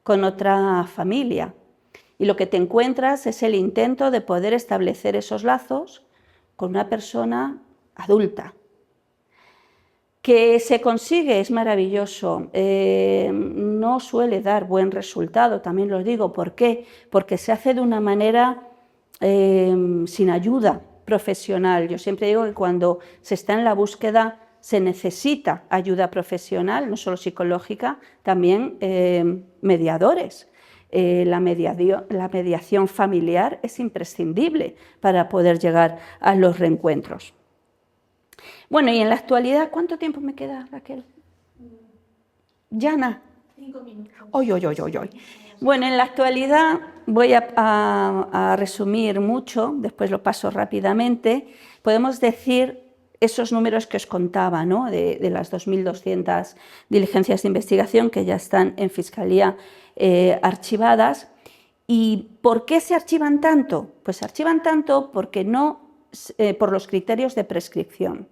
con otra familia. Y lo que te encuentras es el intento de poder establecer esos lazos con una persona adulta. Que se consigue es maravilloso, no suele dar buen resultado, también lo digo. ¿Por qué? Porque se hace de una manera sin ayuda profesional. Yo siempre digo que cuando se está en la búsqueda se necesita ayuda profesional, no solo psicológica, también mediadores. La mediación familiar es imprescindible para poder llegar a los reencuentros. Bueno, y en la actualidad, ¿cuánto tiempo me queda, Raquel? Yana. 5 minutos. Oy. Bueno, en la actualidad voy a resumir mucho, después lo paso rápidamente. Podemos decir esos números que os contaba, ¿no? de las 2.200 diligencias de investigación que ya están en Fiscalía archivadas. ¿Y por qué se archivan tanto? Pues se archivan tanto porque por los criterios de prescripción,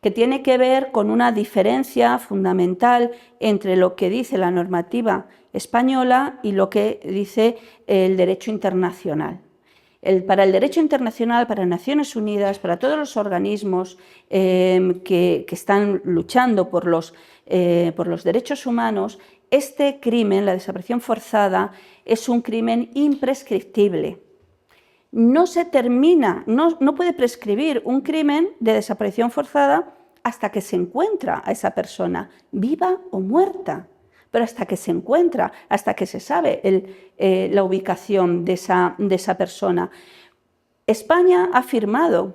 que tiene que ver con una diferencia fundamental entre lo que dice la normativa española y lo que dice el derecho internacional. Para el derecho internacional, para Naciones Unidas, para todos los organismos que están luchando por los derechos humanos, este crimen, la desaparición forzada, es un crimen imprescriptible. No se termina, no puede prescribir un crimen de desaparición forzada hasta que se encuentra a esa persona, viva o muerta. Pero hasta que se encuentra, hasta que se sabe la ubicación de esa persona. España ha firmado,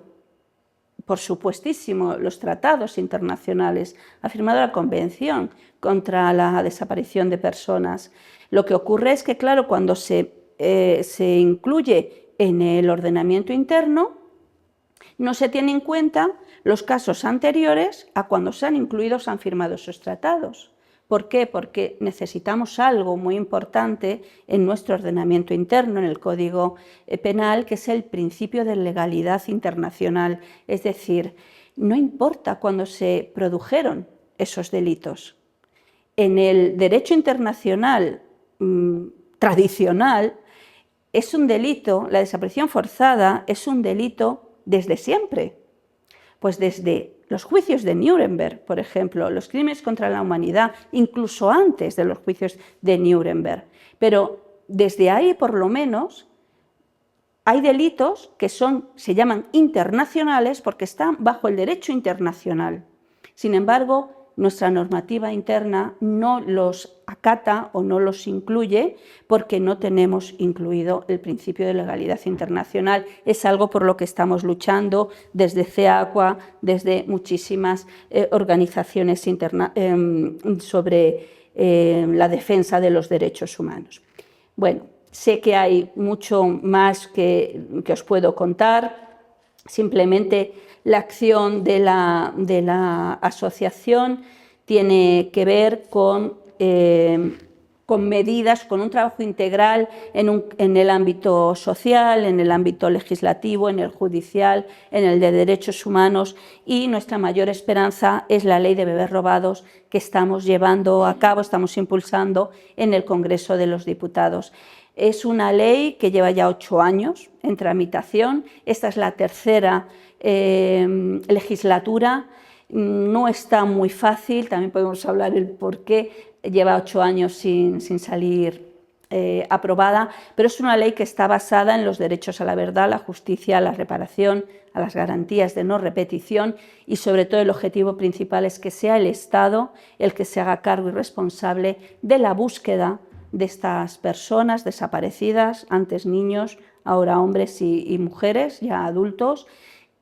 por supuestísimo, los tratados internacionales, ha firmado la Convención contra la desaparición de personas. Lo que ocurre es que, claro, cuando se incluye en el ordenamiento interno, no se tiene en cuenta los casos anteriores a cuando se han incluido, se han firmado esos tratados. ¿Por qué? Porque necesitamos algo muy importante en nuestro ordenamiento interno, en el Código Penal, que es el principio de legalidad internacional. Es decir, no importa cuándo se produjeron esos delitos. En el derecho internacional tradicional es un delito, la desaparición forzada es un delito desde siempre. Pues desde los juicios de Nuremberg, por ejemplo, los crímenes contra la humanidad, incluso antes de los juicios de Nuremberg. Pero desde ahí, por lo menos, hay delitos que se llaman internacionales porque están bajo el derecho internacional. Sin embargo, nuestra normativa interna no los acata o no los incluye porque no tenemos incluido el principio de legalidad internacional. Es algo por lo que estamos luchando desde CEACUA, desde muchísimas organizaciones sobre la defensa de los derechos humanos. Bueno, sé que hay mucho más que os puedo contar. Simplemente la acción de la asociación tiene que ver con medidas, con un trabajo integral en el ámbito social, en el ámbito legislativo, en el judicial, en el de derechos humanos, y nuestra mayor esperanza es la ley de bebés robados que estamos llevando a cabo, estamos impulsando en el Congreso de los Diputados. Es una ley que lleva ya 8 años en tramitación. Esta es la tercera legislatura. No está muy fácil, también podemos hablar el por qué lleva 8 años sin salir aprobada, pero es una ley que está basada en los derechos a la verdad, la justicia, a la reparación, a las garantías de no repetición, y sobre todo el objetivo principal es que sea el Estado el que se haga cargo y responsable de la búsqueda de estas personas desaparecidas, antes niños, ahora hombres y mujeres, ya adultos,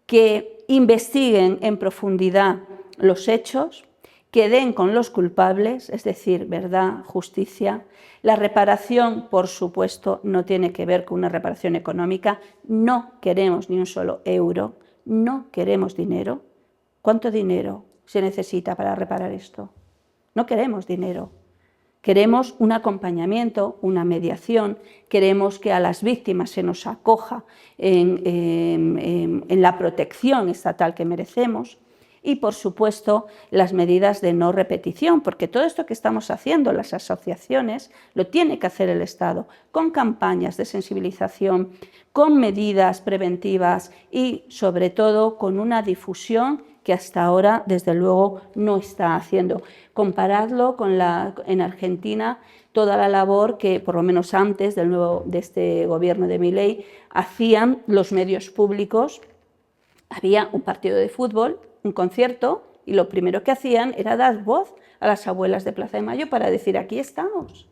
que investiguen en profundidad los hechos, que den con los culpables, es decir, verdad, justicia. La reparación, por supuesto, no tiene que ver con una reparación económica. No queremos ni un solo euro, no queremos dinero. ¿Cuánto dinero se necesita para reparar esto? No queremos dinero. Queremos un acompañamiento, una mediación, queremos que a las víctimas se nos acoja en la protección estatal que merecemos y, por supuesto, las medidas de no repetición, porque todo esto que estamos haciendo, las asociaciones, lo tiene que hacer el Estado, con campañas de sensibilización, con medidas preventivas y, sobre todo, con una difusión que hasta ahora, desde luego, no está haciendo. Comparadlo con en Argentina, toda la labor que, por lo menos antes de este gobierno de Milei, hacían los medios públicos. Había un partido de fútbol, un concierto, y lo primero que hacían era dar voz a las abuelas de Plaza de Mayo para decir: aquí estamos.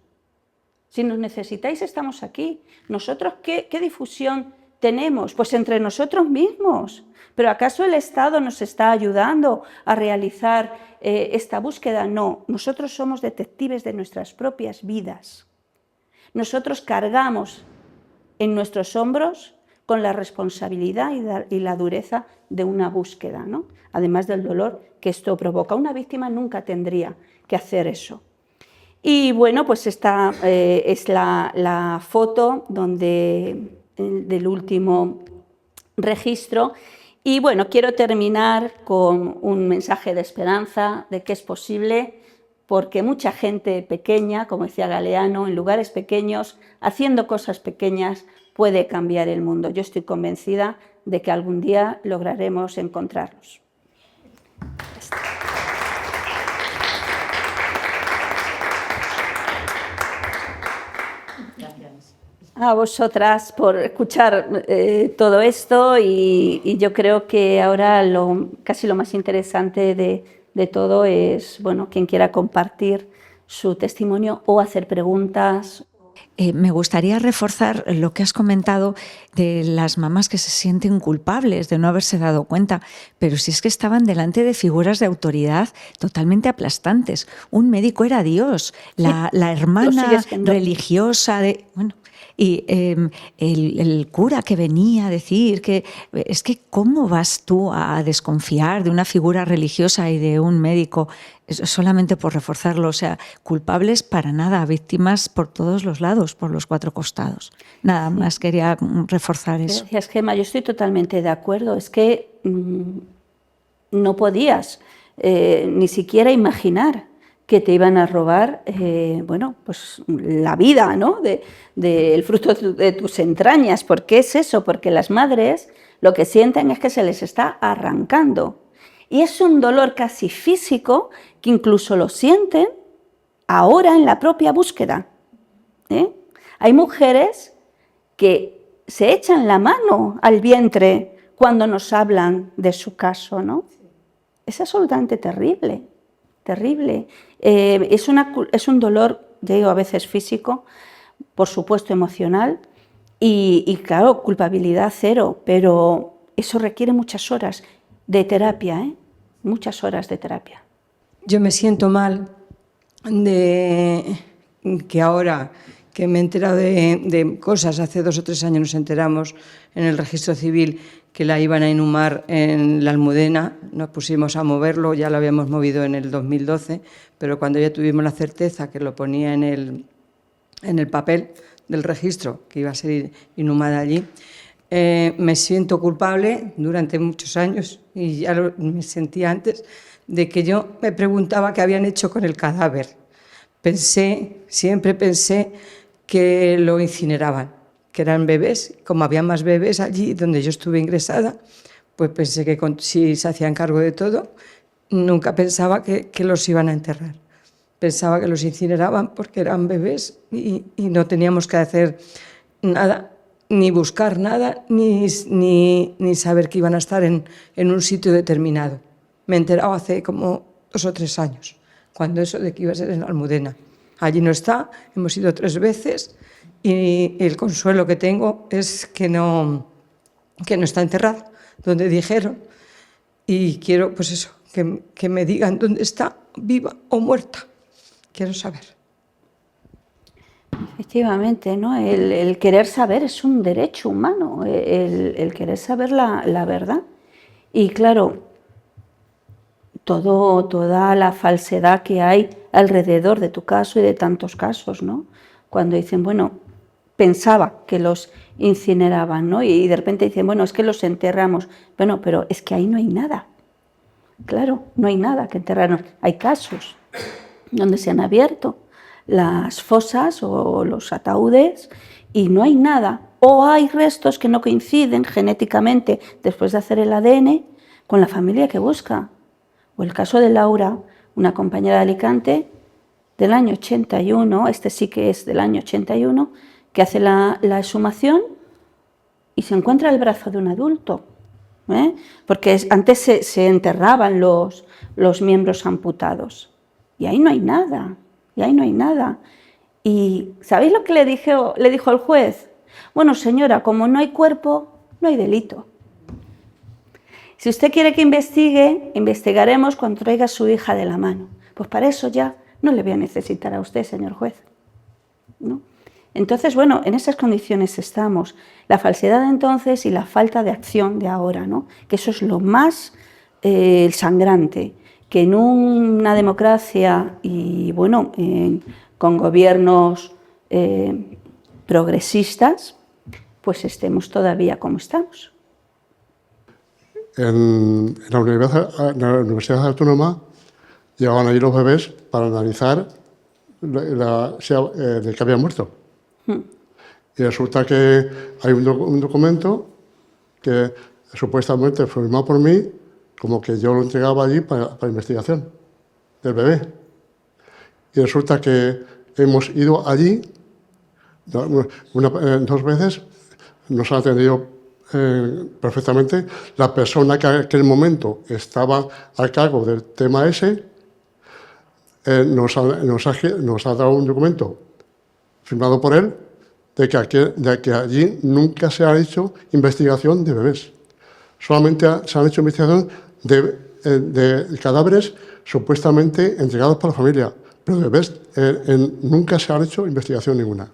Si nos necesitáis, estamos aquí. ¿Nosotros qué difusión tenemos? Pues entre nosotros mismos. ¿Pero acaso el Estado nos está ayudando a realizar esta búsqueda? No, nosotros somos detectives de nuestras propias vidas. Nosotros cargamos en nuestros hombros con la responsabilidad y la dureza de una búsqueda, ¿no? Además del dolor que esto provoca. Una víctima nunca tendría que hacer eso. Y bueno, pues esta es la foto del último registro. Y bueno, quiero terminar con un mensaje de esperanza, de que es posible, porque mucha gente pequeña, como decía Galeano, en lugares pequeños, haciendo cosas pequeñas, puede cambiar el mundo. Yo estoy convencida de que algún día lograremos encontrarlos. A vosotras por escuchar todo esto y yo creo que ahora casi lo más interesante de todo es, bueno, quien quiera compartir su testimonio o hacer preguntas. Me gustaría reforzar lo que has comentado de las mamás que se sienten culpables de no haberse dado cuenta, pero si es que estaban delante de figuras de autoridad totalmente aplastantes. Un médico era Dios, la hermana religiosa de... Bueno, y el cura que venía a decir que es que ¿cómo vas tú a desconfiar de una figura religiosa y de un médico solamente por reforzarlo? O sea, culpables para nada, víctimas por todos los lados, por los cuatro costados. Nada más quería reforzar eso. Gracias, Gemma. Yo estoy totalmente de acuerdo. Es que no podías ni siquiera imaginar que te iban a robar, bueno, pues la vida, ¿no? El fruto de tus entrañas. ¿Por qué es eso? Porque las madres lo que sienten es que se les está arrancando. Y es un dolor casi físico que incluso lo sienten ahora en la propia búsqueda. Hay mujeres que se echan la mano al vientre cuando nos hablan de su caso, ¿no? Es absolutamente terrible, terrible. Es un dolor, ya digo, a veces físico, por supuesto emocional y claro, culpabilidad cero, pero eso requiere muchas horas de terapia, muchas horas de terapia. Yo me siento mal de que ahora que me he enterado de cosas, hace 2 o 3 años nos enteramos en el registro civil que la iban a inhumar en la Almudena, nos pusimos a moverlo, ya lo habíamos movido en el 2012, pero cuando ya tuvimos la certeza que lo ponía en el papel del registro, que iba a ser inhumada allí, me siento culpable durante muchos años, y ya me sentía antes, de que yo me preguntaba qué habían hecho con el cadáver. Siempre pensé que lo incineraban, que eran bebés. Como había más bebés allí donde yo estuve ingresada, pues pensé que si se hacían cargo de todo, nunca pensaba que los iban a enterrar. Pensaba que los incineraban porque eran bebés y no teníamos que hacer nada, ni buscar nada, ni saber que iban a estar en un sitio determinado. Me he enterado hace como 2 o 3 años, cuando eso de que iba a ser en Almudena. Allí no está, hemos ido 3 veces y el consuelo que tengo es que no está enterrada, donde dijeron. Y quiero, pues eso, que me digan dónde está, viva o muerta. Quiero saber. Efectivamente, ¿no? El querer saber es un derecho humano, el querer saber la verdad. Y claro, toda la falsedad que hay alrededor de tu caso y de tantos casos, ¿no? Cuando dicen, bueno, pensaba que los incineraban, ¿no? Y de repente dicen, bueno, es que los enterramos. Bueno, pero es que ahí no hay nada. Claro, no hay nada que enterrarnos. Hay casos donde se han abierto las fosas o los ataúdes y no hay nada. O hay restos que no coinciden genéticamente después de hacer el ADN con la familia que busca. O el caso de Laura, una compañera de Alicante del año 81, este sí que es del año 81, que hace la exhumación y se encuentra el brazo de un adulto. Porque antes se enterraban los miembros amputados. Y ahí no hay nada, Y ¿sabéis lo que le dijo el juez? Bueno, señora, como no hay cuerpo, no hay delito. Si usted quiere que investigue, investigaremos cuando traiga a su hija de la mano. Pues para eso ya no le voy a necesitar a usted, señor juez, ¿no? Entonces, bueno, en esas condiciones estamos. La falsedad de entonces y la falta de acción de ahora, ¿no? Que eso es lo más sangrante, que en una democracia y, bueno, con gobiernos progresistas, pues estemos todavía como estamos. En la Universidad Autónoma llegaban allí los bebés para analizar de que había muerto. Y resulta que hay un documento que supuestamente firmado por mí, como que yo lo entregaba allí para investigación del bebé. Y resulta que hemos ido allí 2 veces, nos han atendido perfectamente. La persona que en aquel momento estaba a cargo del tema ese nos ha dado un documento firmado por él de que allí nunca se ha hecho investigación de bebés. Solamente se han hecho investigación de cadáveres supuestamente entregados por la familia, pero de bebés nunca se ha hecho investigación ninguna.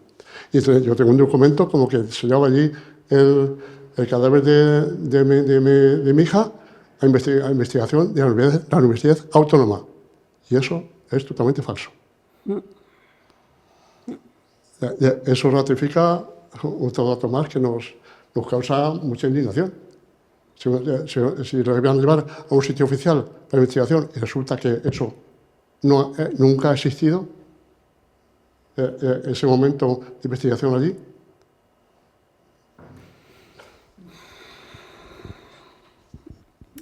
Y yo tengo un documento como que se llevaba allí el cadáver de mi hija a investigación de la Universidad Autónoma. Y eso es totalmente falso. Eso ratifica otro dato más que nos causa mucha indignación. Si lo debían llevar a un sitio oficial para investigación y resulta que eso nunca ha existido, ese momento de investigación allí.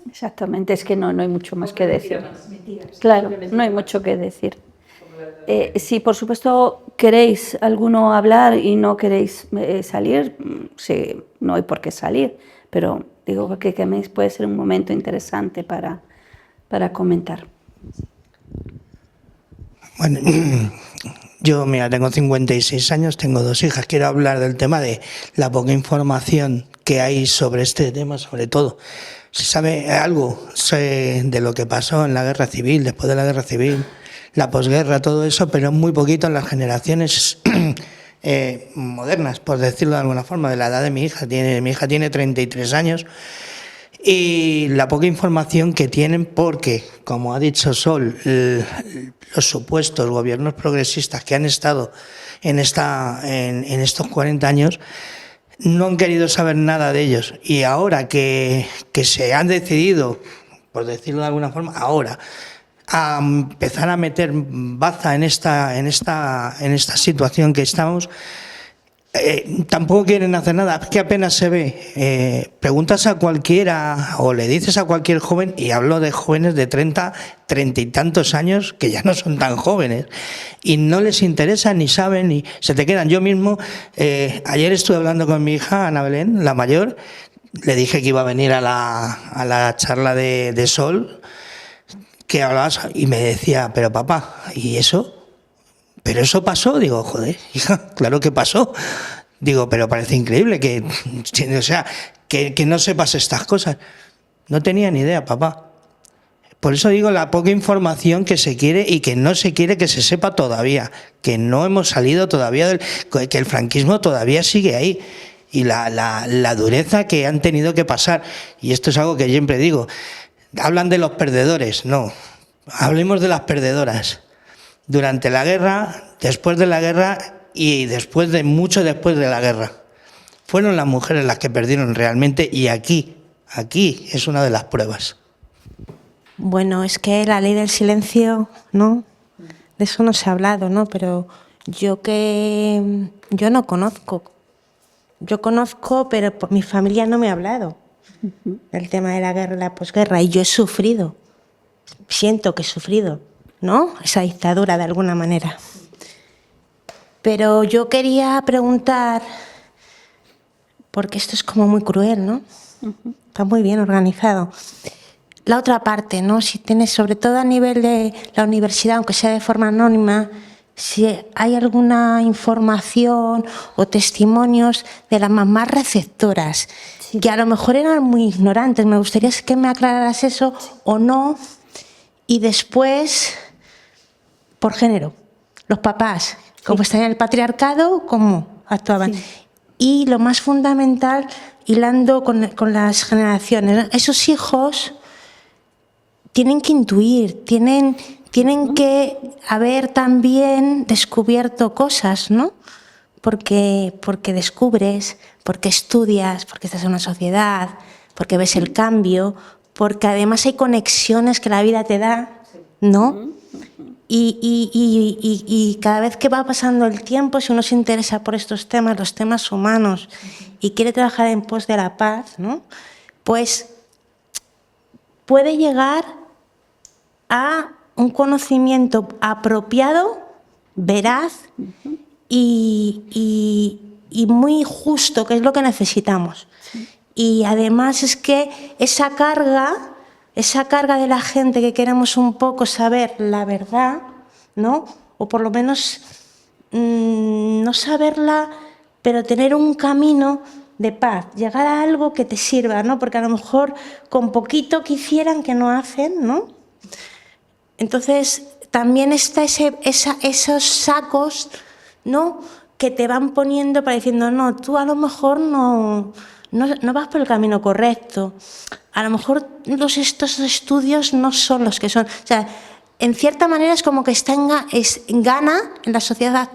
Exactamente, es que no hay mucho más que decir. Claro, no hay mucho que decir. Si por supuesto queréis alguno hablar y no queréis salir, sí, no hay por qué salir, pero digo que puede ser un momento interesante para comentar. Bueno, yo tengo 56 años, tengo 2 hijas. Quiero hablar del tema de la poca información que hay sobre este tema, sobre todo. Se sabe algo de lo que pasó en la guerra civil, después de la guerra civil, la posguerra, todo eso, pero muy poquito en las generaciones modernas, por decirlo de alguna forma, de la edad de mi hija. Mi hija tiene 33 años y la poca información que tienen porque, como ha dicho Sol, los supuestos gobiernos progresistas que han estado en estos 40 años no han querido saber nada de ellos. Y ahora que se han decidido, por decirlo de alguna forma, ahora a empezar a meter baza en esta situación que estamos, tampoco quieren hacer nada, es que apenas se ve. Preguntas a cualquiera o le dices a cualquier joven, y hablo de jóvenes de 30 y tantos años que ya no son tan jóvenes y no les interesa ni saben ni se te quedan. Yo mismo ayer estuve hablando con mi hija Ana Belén, la mayor, le dije que iba a venir a la charla de Sol, que hablabas, y me decía, pero papá, ¿y eso? ¿Pero eso pasó? Digo, joder, hija, claro que pasó. Digo, pero parece increíble que no sepas estas cosas. No tenía ni idea, papá. Por eso digo la poca información que se quiere y que no se quiere que se sepa todavía, que no hemos salido todavía que el franquismo todavía sigue ahí. Y la dureza que han tenido que pasar. Y esto es algo que siempre digo. Hablan de los perdedores, no. Hablemos de las perdedoras. Durante la guerra, después de la guerra y mucho después de la guerra. Fueron las mujeres las que perdieron realmente y aquí es una de las pruebas. Bueno, es que la ley del silencio, ¿no? De eso no se ha hablado, ¿no? Pero yo no conozco. Yo conozco, pero mi familia no me ha hablado del tema de la guerra y la posguerra. Y yo he sufrido, siento que he sufrido, ¿no? Esa dictadura de alguna manera. Pero yo quería preguntar, porque esto es como muy cruel, ¿no? Está muy bien organizado. La otra parte, ¿no? Si tienes, sobre todo a nivel de la universidad, aunque sea de forma anónima, si hay alguna información o testimonios de las mamás receptoras, sí, que a lo mejor eran muy ignorantes. Me gustaría que me aclararas eso, sí, o no. Y después, por género, los papás, Como está en el patriarcado, cómo actuaban. Sí. Y lo más fundamental, hilando con las generaciones, ¿no? Esos hijos tienen que intuir, tienen que haber también descubierto cosas, ¿no? Porque descubres, porque estudias, porque estás en una sociedad, porque ves el cambio, porque además hay conexiones que la vida te da, ¿no? Y cada vez que va pasando el tiempo, si uno se interesa por estos temas, los temas humanos, y quiere trabajar en pos de la paz, ¿no? Pues puede llegar a un conocimiento apropiado, veraz y muy justo, que es lo que necesitamos. Y además es que esa carga de la gente que queremos un poco saber la verdad, ¿no? O por lo menos no saberla, pero tener un camino de paz, llegar a algo que te sirva, ¿no? Porque a lo mejor con poquito que hicieran que no hacen, ¿no? Entonces también está esos sacos, ¿no? Que te van poniendo para diciendo, no, tú a lo mejor no vas por el camino correcto. A lo mejor estos estudios no son los que son. O sea, en cierta manera es como que gana en la sociedad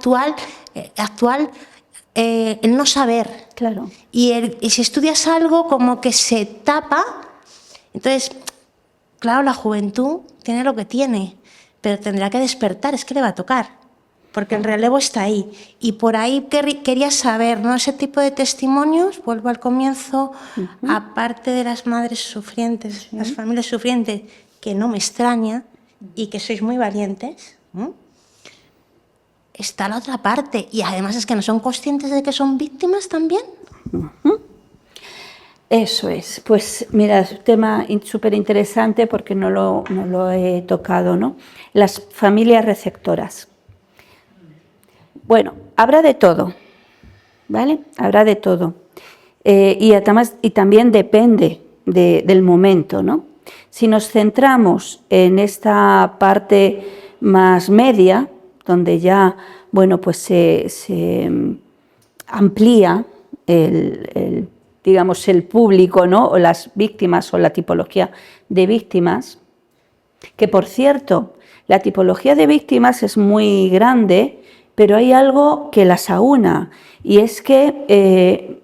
actual el no saber. Claro. Y si estudias algo como que se tapa. Entonces, claro, la juventud tiene lo que tiene, pero tendrá que despertar, es que le va a tocar. Porque el relevo está ahí. Y por ahí quería saber, ¿no? Ese tipo de testimonios, vuelvo al comienzo, aparte de las madres sufrientes, las familias sufrientes, que no me extraña y que sois muy valientes, ¿no? Está la otra parte. Y además es que no son conscientes de que son víctimas también. Eso es. Pues mira, es un tema súper interesante porque no lo he tocado, ¿no? Las familias receptoras. Bueno, habrá de todo, ¿vale? Habrá de todo. Y también depende del momento, ¿no? Si nos centramos en esta parte más media, donde ya, bueno, pues se amplía digamos, el público, ¿no? O las víctimas o la tipología de víctimas, que por cierto, la tipología de víctimas es muy grande, pero hay algo que las aúna, y es que,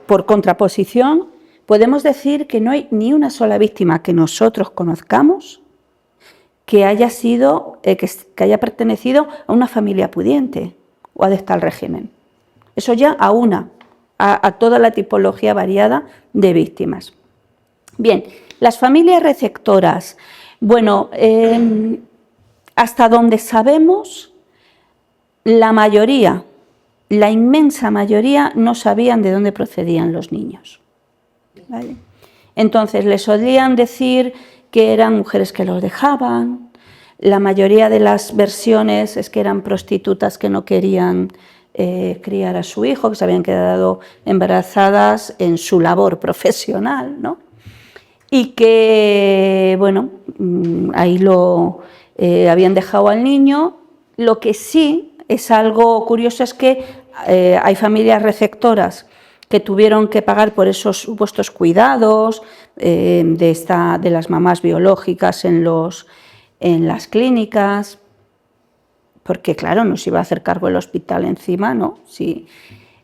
por contraposición, podemos decir que no hay ni una sola víctima que nosotros conozcamos que haya pertenecido a una familia pudiente o adepta al régimen. Eso ya aúna a toda la tipología variada de víctimas. Bien, las familias receptoras. Bueno, hasta donde sabemos, la inmensa mayoría, no sabían de dónde procedían los niños, ¿vale? Entonces les solían decir que eran mujeres que los dejaban. La mayoría de las versiones es que eran prostitutas que no querían criar a su hijo, que se habían quedado embarazadas en su labor profesional, ¿no? Y que, bueno, ahí habían dejado al niño. Lo que sí es algo curioso es que hay familias receptoras que tuvieron que pagar por esos supuestos cuidados de las mamás biológicas en las clínicas, porque claro, no se iba a hacer cargo el hospital encima, ¿no? Sí.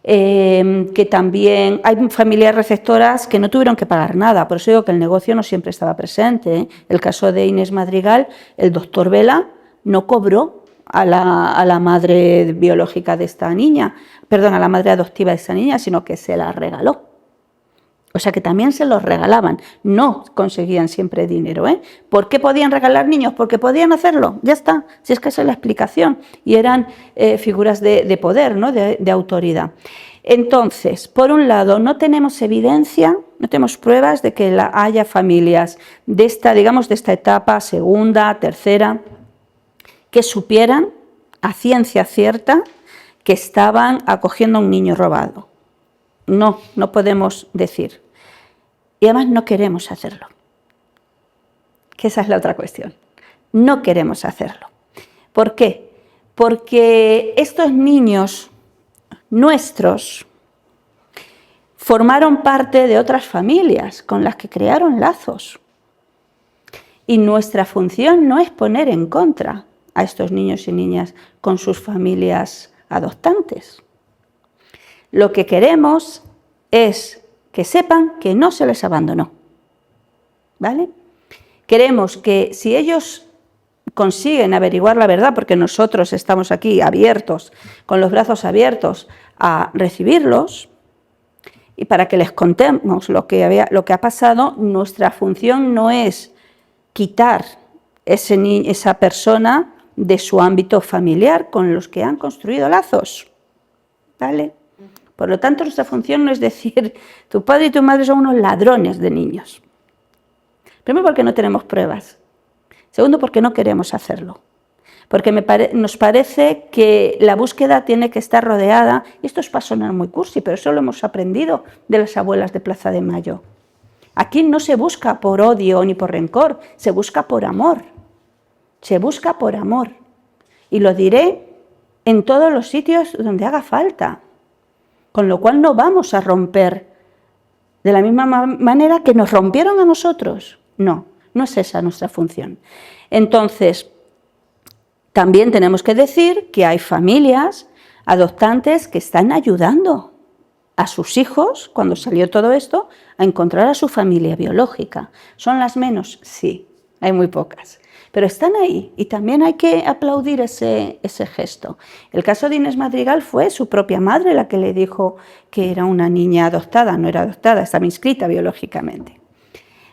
Que también hay familias receptoras que no tuvieron que pagar nada, por eso digo que el negocio no siempre estaba presente, ¿eh? El caso de Inés Madrigal, el doctor Vela no cobró a la madre biológica de esta niña, perdón, a la madre adoptiva de esta niña, sino que se la regaló. O sea que también se los regalaban, no conseguían siempre dinero, ¿eh? ¿Por qué podían regalar niños? Porque podían hacerlo, ya está, si es que esa es la explicación, y eran figuras de poder, ¿no? de autoridad. Entonces, por un lado, no tenemos evidencia, no tenemos pruebas de que haya familias de esta etapa segunda, tercera, que supieran a ciencia cierta que estaban acogiendo a un niño robado. No podemos decir. Y además no queremos hacerlo. Que esa es la otra cuestión. No queremos hacerlo. ¿Por qué? porque estos niños nuestros formaron parte de otras familias con las que crearon lazos. Y nuestra función no es poner en contra a estos niños y niñas con sus familias adoptantes. Lo que queremos es que sepan que no se les abandonó, ¿vale? Queremos que si ellos consiguen averiguar la verdad, porque nosotros estamos aquí abiertos, con los brazos abiertos a recibirlos, y para que les contemos lo que ha pasado, nuestra función no es quitar esa persona de su ámbito familiar con los que han construido lazos, ¿vale? Por lo tanto, nuestra función no es decir, tu padre y tu madre son unos ladrones de niños. Primero, porque no tenemos pruebas. Segundo, porque no queremos hacerlo. Porque nos parece que la búsqueda tiene que estar rodeada, y esto es para sonar muy cursi, pero eso lo hemos aprendido de las abuelas de Plaza de Mayo. Aquí no se busca por odio ni por rencor, se busca por amor. Se busca por amor. Y lo diré en todos los sitios donde haga falta. Con lo cual no vamos a romper de la misma manera que nos rompieron a nosotros. No, no es esa nuestra función. Entonces, también tenemos que decir que hay familias adoptantes que están ayudando a sus hijos, cuando salió todo esto, a encontrar a su familia biológica. ¿Son las menos? Sí, hay muy pocas. Pero están ahí y también hay que aplaudir ese gesto. El caso de Inés Madrigal fue su propia madre la que le dijo que era una niña adoptada, no era adoptada, estaba inscrita biológicamente.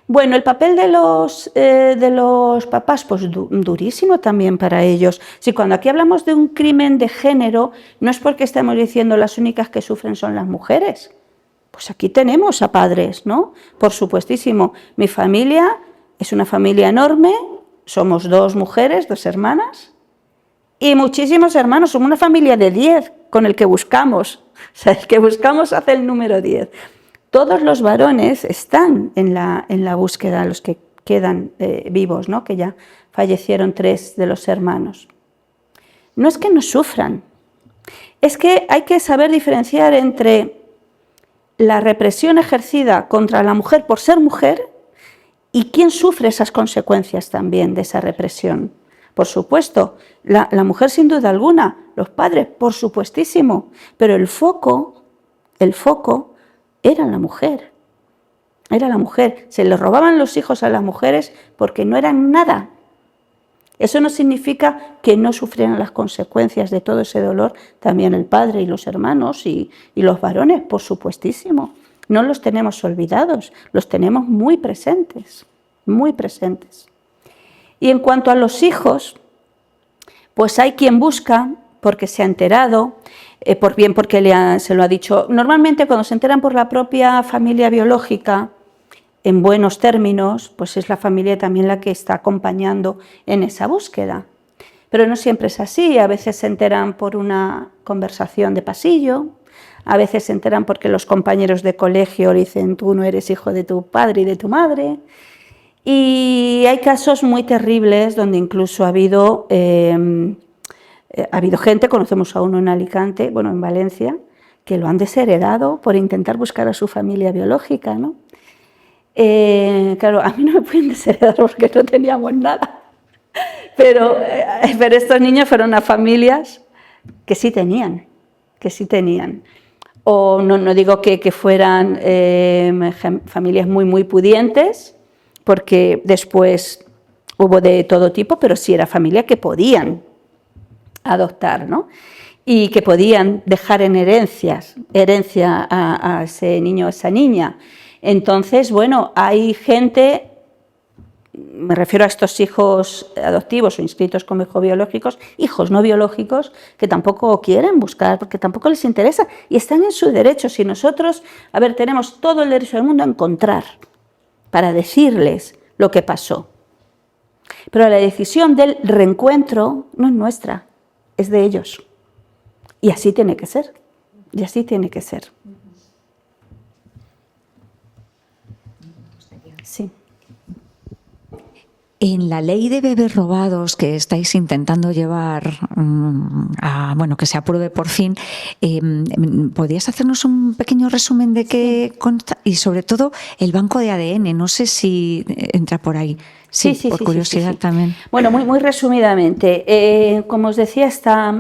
Bueno, el papel de los papás, pues durísimo también para ellos. Si cuando aquí hablamos de un crimen de género, no es porque estamos diciendo las únicas que sufren son las mujeres. Pues aquí tenemos a padres, ¿no? Por supuestísimo. Mi familia es una familia enorme, somos 2 mujeres, 2 hermanas, y muchísimos hermanos, somos una familia de 10 con el que buscamos. O sea, el que buscamos hace el número 10. Todos los varones están en la búsqueda, los que quedan vivos, ¿no? Que ya fallecieron 3 de los hermanos. No es que no sufran, es que hay que saber diferenciar entre la represión ejercida contra la mujer por ser mujer y quién sufre esas consecuencias también de esa represión. Por supuesto, la mujer sin duda alguna, los padres, por supuestísimo, pero el foco era la mujer. Era la mujer. Se le robaban los hijos a las mujeres porque no eran nada. Eso no significa que no sufrieran las consecuencias de todo ese dolor también el padre y los hermanos y los varones, por supuestísimo. No los tenemos olvidados, los tenemos muy presentes, muy presentes. Y en cuanto a los hijos, pues hay quien busca, porque se ha enterado, porque se lo ha dicho. Normalmente cuando se enteran por la propia familia biológica, en buenos términos, pues es la familia también la que está acompañando en esa búsqueda. Pero no siempre es así, a veces se enteran por una conversación de pasillo, a veces se enteran porque los compañeros de colegio dicen tú no eres hijo de tu padre y de tu madre. Y hay casos muy terribles donde incluso ha habido gente, conocemos a uno en Alicante, bueno, en Valencia, que lo han desheredado por intentar buscar a su familia biológica, ¿no? Claro, a mí no me pueden desheredar porque no teníamos nada, pero estos niños fueron a familias que sí tenían. O no digo que fueran familias muy, muy pudientes, porque después hubo de todo tipo, pero sí era familia que podían adoptar, ¿no? Y que podían dejar en herencia a ese niño o esa niña. Entonces, bueno, hay gente, me refiero a estos hijos adoptivos o inscritos como hijos biológicos, hijos no biológicos, que tampoco quieren buscar, porque tampoco les interesa y están en su derecho. Si nosotros, tenemos todo el derecho del mundo a encontrar, para decirles lo que pasó. Pero la decisión del reencuentro no es nuestra, es de ellos. Y así tiene que ser. Sí. En la ley de bebés robados que estáis intentando llevar que se apruebe por fin, ¿podrías hacernos un pequeño resumen de qué consta? Y sobre todo el banco de ADN, no sé si entra por ahí. Sí, por curiosidad también. Bueno, muy resumidamente, como os decía,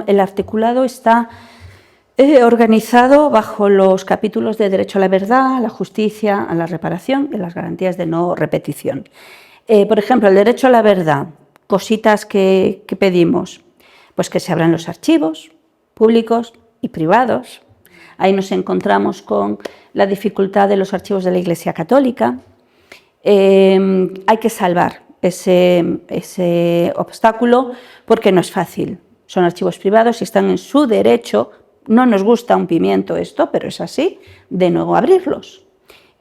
el articulado está organizado bajo los capítulos de derecho a la verdad, a la justicia, a la reparación y las garantías de no repetición. Por ejemplo, el derecho a la verdad, cositas que pedimos, pues que se abran los archivos públicos y privados. Ahí nos encontramos con la dificultad de los archivos de la Iglesia Católica. Hay que salvar ese obstáculo porque no es fácil. Son archivos privados y están en su derecho. No nos gusta un pimiento esto, pero es así, de nuevo abrirlos.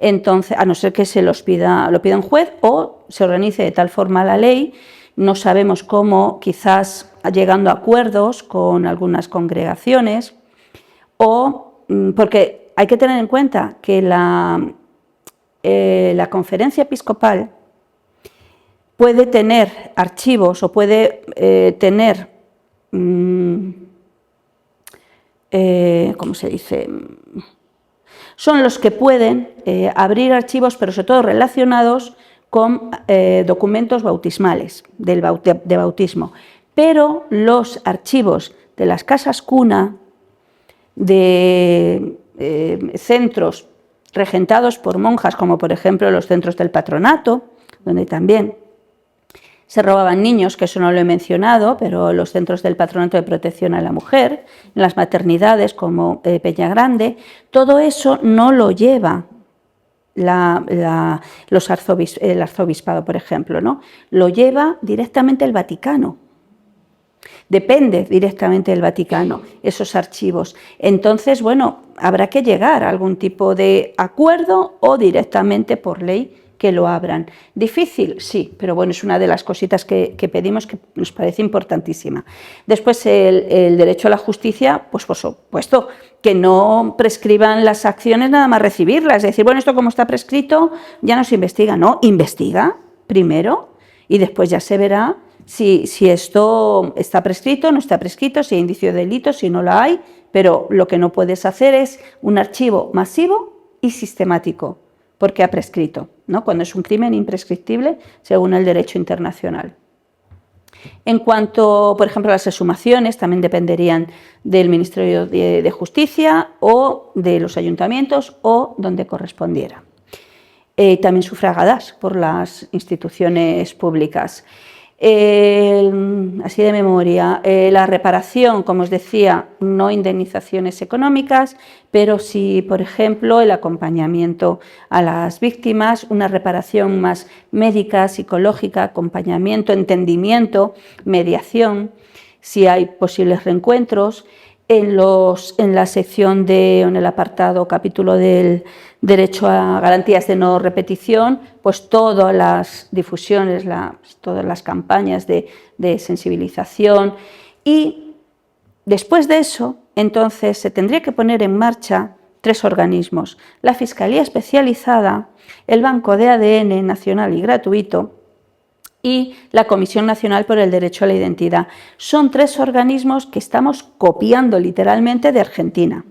Entonces, a no ser que lo pida un juez o se organice de tal forma la ley, no sabemos cómo, quizás llegando a acuerdos con algunas congregaciones, porque hay que tener en cuenta que la conferencia episcopal puede tener archivos o puede tener, ¿cómo se dice?, son los que pueden abrir archivos, pero sobre todo relacionados con documentos bautismales, de bautismo. Pero los archivos de las casas cuna, de centros regentados por monjas, como por ejemplo los centros del patronato, donde también se robaban niños, que eso no lo he mencionado, pero los centros del Patronato de Protección a la Mujer, en las maternidades como Peña Grande, todo eso no lo lleva el arzobispado, por ejemplo, ¿no? Lo lleva directamente el Vaticano. Depende directamente del Vaticano esos archivos. Entonces, bueno, habrá que llegar a algún tipo de acuerdo o directamente por ley que lo abran. ¿Difícil? Sí, pero bueno, es una de las cositas que pedimos, que nos parece importantísima. Después, el derecho a la justicia, pues por supuesto, que no prescriban las acciones nada más recibirlas. Es decir, bueno, esto como está prescrito, ya no se investiga. No, investiga primero y después ya se verá si esto está prescrito, no está prescrito, si hay indicio de delito, si no lo hay, pero lo que no puedes hacer es un archivo masivo y sistemático, porque ha prescrito, ¿no? Cuando es un crimen imprescriptible según el derecho internacional. En cuanto, por ejemplo, a las exhumaciones, también dependerían del Ministerio de Justicia o de los ayuntamientos o donde correspondiera. También sufragadas por las instituciones públicas. Así de memoria, la reparación, como os decía, no indemnizaciones económicas, pero sí, por ejemplo, el acompañamiento a las víctimas, una reparación más médica, psicológica, acompañamiento, entendimiento, mediación, si hay posibles reencuentros. En la sección en el apartado capítulo del derecho a garantías de no repetición, pues todas las difusiones, todas las campañas de sensibilización. Y después de eso, entonces, se tendría que poner en marcha 3 organismos: la Fiscalía Especializada, el Banco de ADN Nacional y Gratuito y la Comisión Nacional por el Derecho a la Identidad. Son 3 organismos que estamos copiando literalmente de Argentina,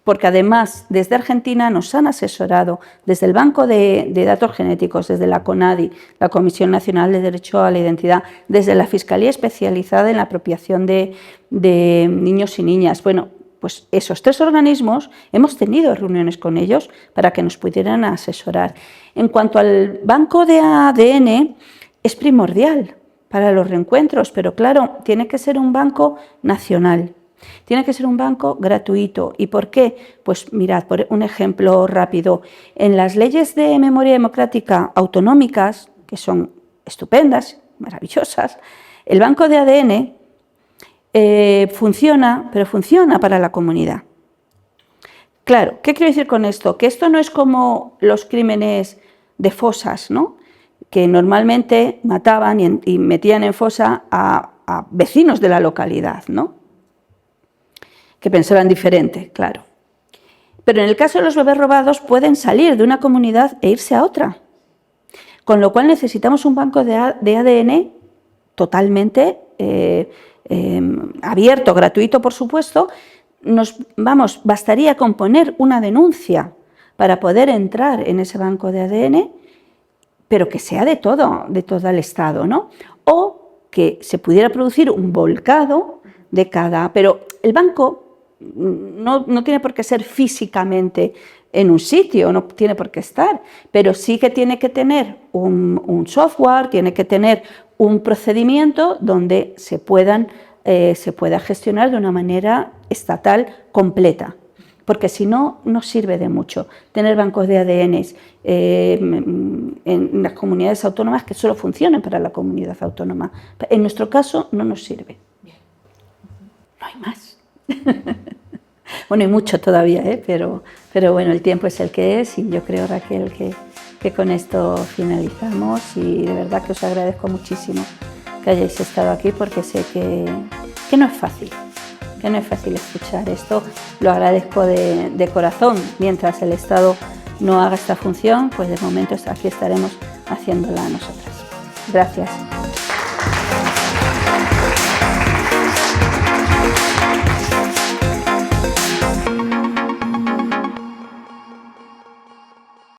porque además desde Argentina nos han asesorado desde el Banco de Datos Genéticos, desde la CONADI, la Comisión Nacional de Derecho a la Identidad, desde la Fiscalía Especializada en la Apropiación de Niños y Niñas. Bueno, pues esos 3 organismos hemos tenido reuniones con ellos para que nos pudieran asesorar. En cuanto al Banco de ADN, es primordial para los reencuentros, pero claro, tiene que ser un banco nacional, tiene que ser un banco gratuito. ¿Y por qué? Pues mirad, por un ejemplo rápido, en las leyes de memoria democrática autonómicas, que son estupendas, maravillosas, el banco de ADN funciona, pero funciona para la comunidad. Claro, ¿qué quiero decir con esto? Que esto no es como los crímenes de fosas, ¿no?, que normalmente mataban y metían en fosa a vecinos de la localidad, ¿no?, que pensaban diferente, claro. Pero en el caso de los bebés robados pueden salir de una comunidad e irse a otra. Con lo cual necesitamos un banco de ADN totalmente abierto, gratuito, por supuesto. Bastaría con poner una denuncia para poder entrar en ese banco de ADN, pero que sea de todo el Estado, ¿no? O que se pudiera producir un volcado de cada... Pero el banco no tiene por qué ser físicamente en un sitio, no tiene por qué estar, pero sí que tiene que tener un software, tiene que tener un procedimiento donde se pueda gestionar de una manera estatal completa, porque si no, no sirve de mucho tener bancos de ADN en las comunidades autónomas que solo funcionen para la comunidad autónoma. En nuestro caso no nos sirve. No hay más. Bueno, hay mucho todavía, pero bueno, el tiempo es el que es y yo creo, Raquel, que con esto finalizamos y de verdad que os agradezco muchísimo que hayáis estado aquí porque sé que no es fácil, escuchar esto. Lo agradezco de corazón. Mientras el Estado no haga esta función, pues de momento aquí estaremos haciéndola nosotras. Gracias.